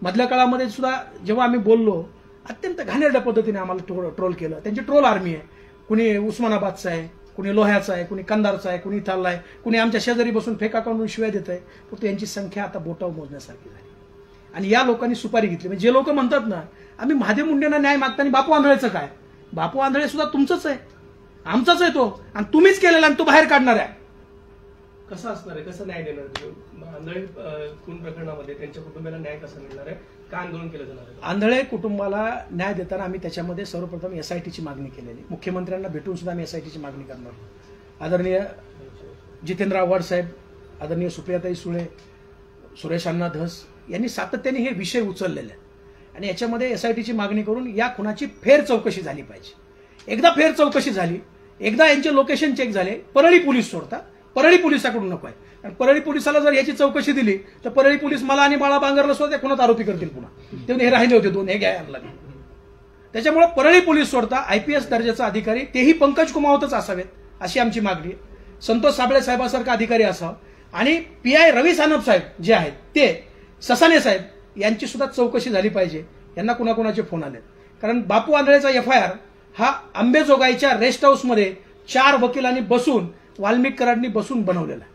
मधल्या काळामध्ये सुद्धा जेव्हा आम्ही बोललो, अत्यंत घाणेरड्या पद्धतीने आम्हाला ट्रोल केलं. त्यांची ट्रोल आर्मी आहे. कुणी उस्मानाबादचा आहे, कुणी लोह्याचा आहे, कुणी कंधारचा आहे, कुणी इथला आहे, कुणी आमच्या शेजारी बसून फेका काढून शिव्या देत आहे. परंतु यांची संख्या आता बोटावर मोजण्यासारखी झाली आणि या लोकांनी सुपारी घेतली. म्हणजे जे लोक म्हणतात ना आम्ही महादेव मुंडेंना न्याय मागताना बापू आंधळेचं काय? बापू आंधळे सुद्धा तुमचंच आहे. आमचाच आहे तो, आणि तुम्हीच केलेला आणि तो बाहेर काढणार आहे. कसं असणार आहे, कसं न्याय देणार तुम्ही? आंधळे खून प्रकरणामध्ये त्यांच्या कुटुंबाला न्याय कसा मिळणार आहे? का आंदोलन केलं जाणार आहे? आंधळे कुटुंबाला न्याय देताना आम्ही त्याच्यामध्ये सर्वप्रथम SITची मागणी केलेली. मुख्यमंत्र्यांना भेटून सुद्धा आम्ही SITची मागणी करणार. आदरणीय जितेंद्र आव्हाड साहेब, आदरणीय सुप्रियाताई सुळे, सुरेश अण्णा धस यांनी सातत्याने हे विषय उचललेले आहेत आणि याच्यामध्ये SITची मागणी करून या खुनाची फेर चौकशी झाली पाहिजे. एकदा फेर चौकशी झाली, एकदा यांचे लोकेशन चेक झाले, परळी पोलीस सोडतात, परळी पोलिसाकडून नको आहे. आणि परळी पोलिसाला जर याची चौकशी दिली तर परळी पोलीस मला आणि बाळा बांगरला सुद्धा त्या खुनात आरोपी करतील पुन्हा. ते हे राहिले होते दोन, हे घ्या आणला. त्याच्यामुळे परळी पोलीस सोडता IPS दर्जाचा अधिकारी, तेही पंकज कुमावतच असावेत अशी आमची मागणी आहे. संतोष साबळे साहेबासारखा अधिकारी असावा आणि PI रवी सानप साहेब जे आहेत ते, ससाने साहेब यांची सुद्धा चौकशी झाली पाहिजे. यांना कुणाकुणाचे फोन आले, कारण बापू आंधळेचा FIR हा अंबेजोगाईच्या रेस्ट हाऊसमध्ये 4 वकिलांनी बसून, वाल्मिक कराडनी बसून बनवलेला आहे.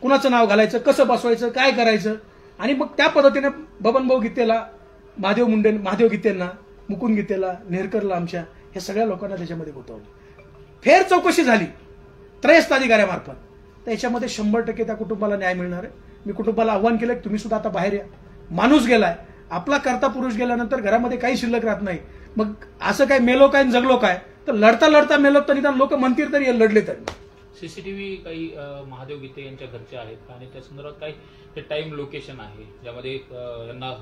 कुणाचं नाव घालायचं, कसं बसवायचं, काय करायचं, आणि मग त्या पद्धतीने बबनभाऊ गीतेला, महादेव गीतेंना, मुकुंद गीतेला, नेरकरला, आमच्या हे सगळ्या लोकांना त्याच्यामध्ये गुंतवलं. फेर चौकशी झाली त्रयस्थ अधिकाऱ्यामार्फत, तर याच्यामध्ये 100% त्या कुटुंबाला न्याय मिळणार आहे. मी कुटुंबाला आव्हान केलं की तुम्ही सुद्धा आता बाहेर या. माणूस गेलाय, आपला करता पुरुष गेल्यानंतर घरामध्ये काही शिल्लक राहत नाही. मग असं काय मेलो काय जगलो काय, तर लढता लढता मेलो तर निदान लोक म्हणतील तरी लढले तरी. CCTV काही महादेव गीते यांच्या घरचे आहेत आणि त्या संदर्भात काही टाइम लोकेशन आहे ज्यामध्ये यांना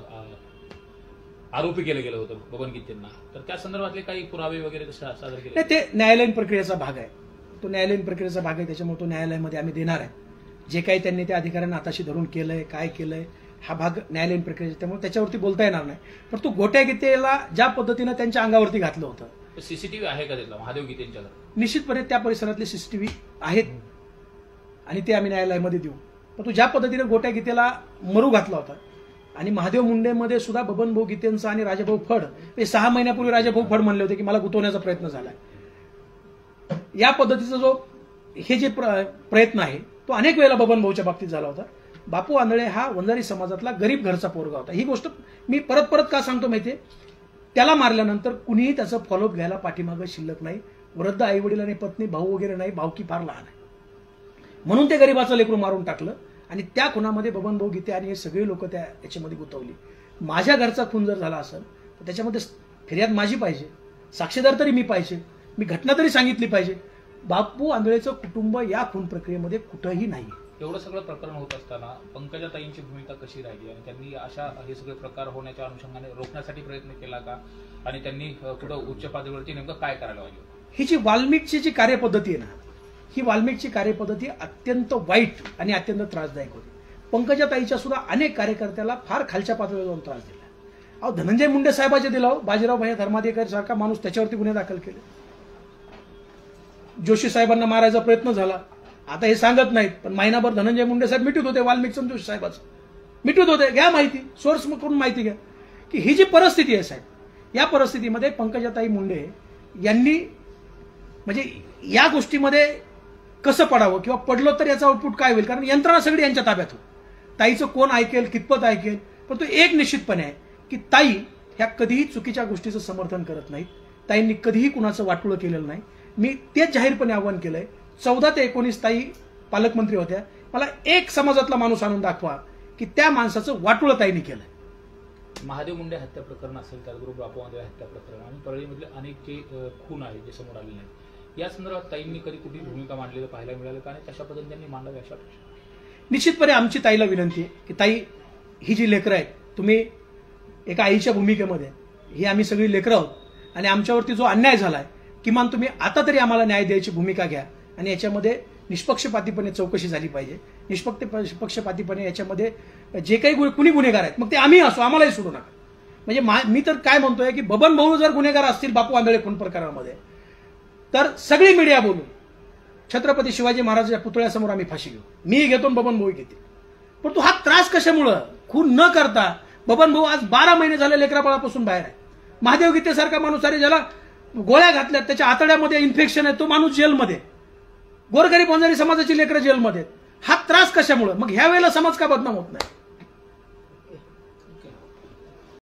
आरोपी केलं गेलं होतं बबन गीतेंना, तर त्या संदर्भातले काही पुरावे वगैरे सादर केले? ते न्यायालयीन प्रक्रियेचा भाग आहे. तो न्यायालयीन प्रक्रियेचा भाग आहे, त्याच्यामुळे तो न्यायालयामध्ये आम्ही देणार आहे. जे काही त्यांनी त्या अधिकाऱ्यांना हाताशी धरून केलंय, काय केलंय, हा भाग न्यायालयीन प्रक्रियेचा, त्यामुळे त्याच्यावरती बोलता येणार नाही. पण तो गोट्या गीतेला ज्या पद्धतीनं त्यांच्या अंगावरती घातलं होतं, CCTV आहे का तिथला महादेव गीतेंच्या? निश्चितपणे त्या परिसरातले CCTV आहेत आणि ते आम्ही न्यायालयामध्ये देऊ. पण तो ज्या पद्धतीने गोट्या गीतेला मरू घातला होता, आणि महादेव मुंडेमध्ये सुद्धा बबनभाऊ गीतेंचा आणि राजाभाऊ फड, हे 6 महिन्यापूर्वी राजाभाऊ फड म्हणले होते की मला गुंतवण्याचा प्रयत्न झालाय. या पद्धतीचा जो हे जे प्रयत्न आहे तो अनेक वेळेला बबनभाऊच्या बाबतीत झाला होता. बापू आंधळे हा वंजारी समाजातला गरीब घरचा पोरगा होता. ही गोष्ट मी परत परत का सांगतो माहितीये, त्याला मारल्यानंतर कुणीही त्याचं फॉलोअप घ्यायला पाठीमागं शिल्लक नाही. वृद्ध आई वडील आणि पत्नी, भाऊ वगैरे नाही, भावकी फार लहान आहे, म्हणून ते गरीबाचं लेकरू मारून टाकलं. आणि त्या खुनामध्ये बबनभाऊ गीते आणि हे सगळे लोक त्या याच्यामध्ये गुंतवली. माझ्या घरचा खून जर झाला असेल तर त्याच्यामध्ये फिर्याद माझी पाहिजे, साक्षीदार तरी मी पाहिजे, मी घटना तरी सांगितली पाहिजे. बापू आंधळेचं कुटुंब या खून प्रक्रियेमध्ये कुठंही नाही. एवढं सगळं प्रकरण होत असताना पंकजाताईंची भूमिका कशी राहिली आणि त्यांनी हे सगळे प्रकार होण्याच्या अनुषंगाने रोखण्यासाठी प्रयत्न केला का, आणि त्यांनी कुठं उच्च पातळीवरती नेमकं काय करायला पाहिजे? ही जी वाल्मिकची जी कार्यपद्धती आहे ना, ही वाल्मिकची कार्यपद्धती अत्यंत वाईट आणि अत्यंत त्रासदायक होती. पंकजाताईच्या सुद्धा अनेक कार्यकर्त्याला फार खालच्या पातळीवर जाऊन त्रास दिला. अहो, धनंजय मुंडे साहेबाचे दिला, बाजीराव भैया धर्माधिकारी सारखा माणूस त्याच्यावरती गुन्हे दाखल केले. जोशी साहेबांना मारायचा प्रयत्न झाला. आता हे सांगत नाहीत, पण महिनाभर धनंजय मुंडे साहेब मिटवत होते वाल्मिकचं जोशी साहेबाचं, मिटवत होते. घ्या माहिती, सोर्स करून माहिती घ्या की ही जी परिस्थिती आहे साहेब, या परिस्थितीमध्ये पंकजाताई मुंडे यांनी म्हणजे या गोष्टीमध्ये कसं पडावं किंवा पडलो तर याचा आउटपुट काय होईल, कारण यंत्रणा सगळी यांच्या ताब्यात होती. ताईचं कोण ऐकेल, कितपत ऐकेल, पण तो एक निश्चितपणे आहे की ताई ह्या कधीही चुकीच्या गोष्टीचं समर्थन करत नाहीत. ताईंनी कधीही कुणाचं वाटोळं केलेलं नाही. मी तेच जाहीरपणे आवाहन केलंय. 14 ते 19 ताई पालकमंत्री होत्या. मला एक समाजातला माणूस आणून दाखवा की त्या माणसाचं वाटोळं ताईंनी केलंय. महादेव मुंडे हत्या प्रकरण असेल, त्याचबरोबर बापू आंधळे हत्या प्रकरण आणि परळीमधले अनेक जे खून आहेत जे समोर आलेले नाहीत, या संदर्भात ताईंनी कधी कुठे भूमिका मांडलेलं पाहायला मिळालं का, आणि तशा पद्धतीने त्यांनी मांडावी अशा अपेक्षा? निश्चितपणे आमची ताईला विनंती आहे की ताई, ही जी लेकरं आहेत, तुम्ही एका आईच्या भूमिकेमध्ये, ही आम्ही सगळी लेकरं आहोत आणि आमच्यावरती जो अन्याय झालाय, किमान तुम्ही आता तरी आम्हाला न्याय द्यायची भूमिका घ्या आणि याच्यामध्ये निष्पक्षपातीपणे चौकशी झाली पाहिजे. निष्पक्षपातीपणे याच्यामध्ये जे काही कुणी गुन्हेगार आहेत, मग ते आम्ही असो, आम्हालाही सोडू नका. म्हणजे मी तर काय म्हणतोय की बबन भाऊ जर गुन्हेगार असतील बापू आंधळे खून प्रकरणामध्ये, तर सगळी मीडिया बोलून छत्रपती शिवाजी महाराजांच्या पुतळ्यासमोर आम्ही फाशी घेऊ. मी घेतो, बबन भाऊ घेते. पण तो हा त्रास कशामुळं? खून न करता बबन भाऊ आज 12 महिने झाले लेकराबाळापासून बाहेर आहे. महादेव गीतेसारखा माणूस, अरे ज्याला गोळ्या घातल्यात, त्याच्या आतड्यामध्ये इन्फेक्शन आहे, तो माणूस जेलमध्ये. गोरगरीब वंजारी समाजाची लेकरं जेलमध्ये. हा त्रास कशामुळे? मग ह्या वेळेला समाज का बदनाम होत नाही?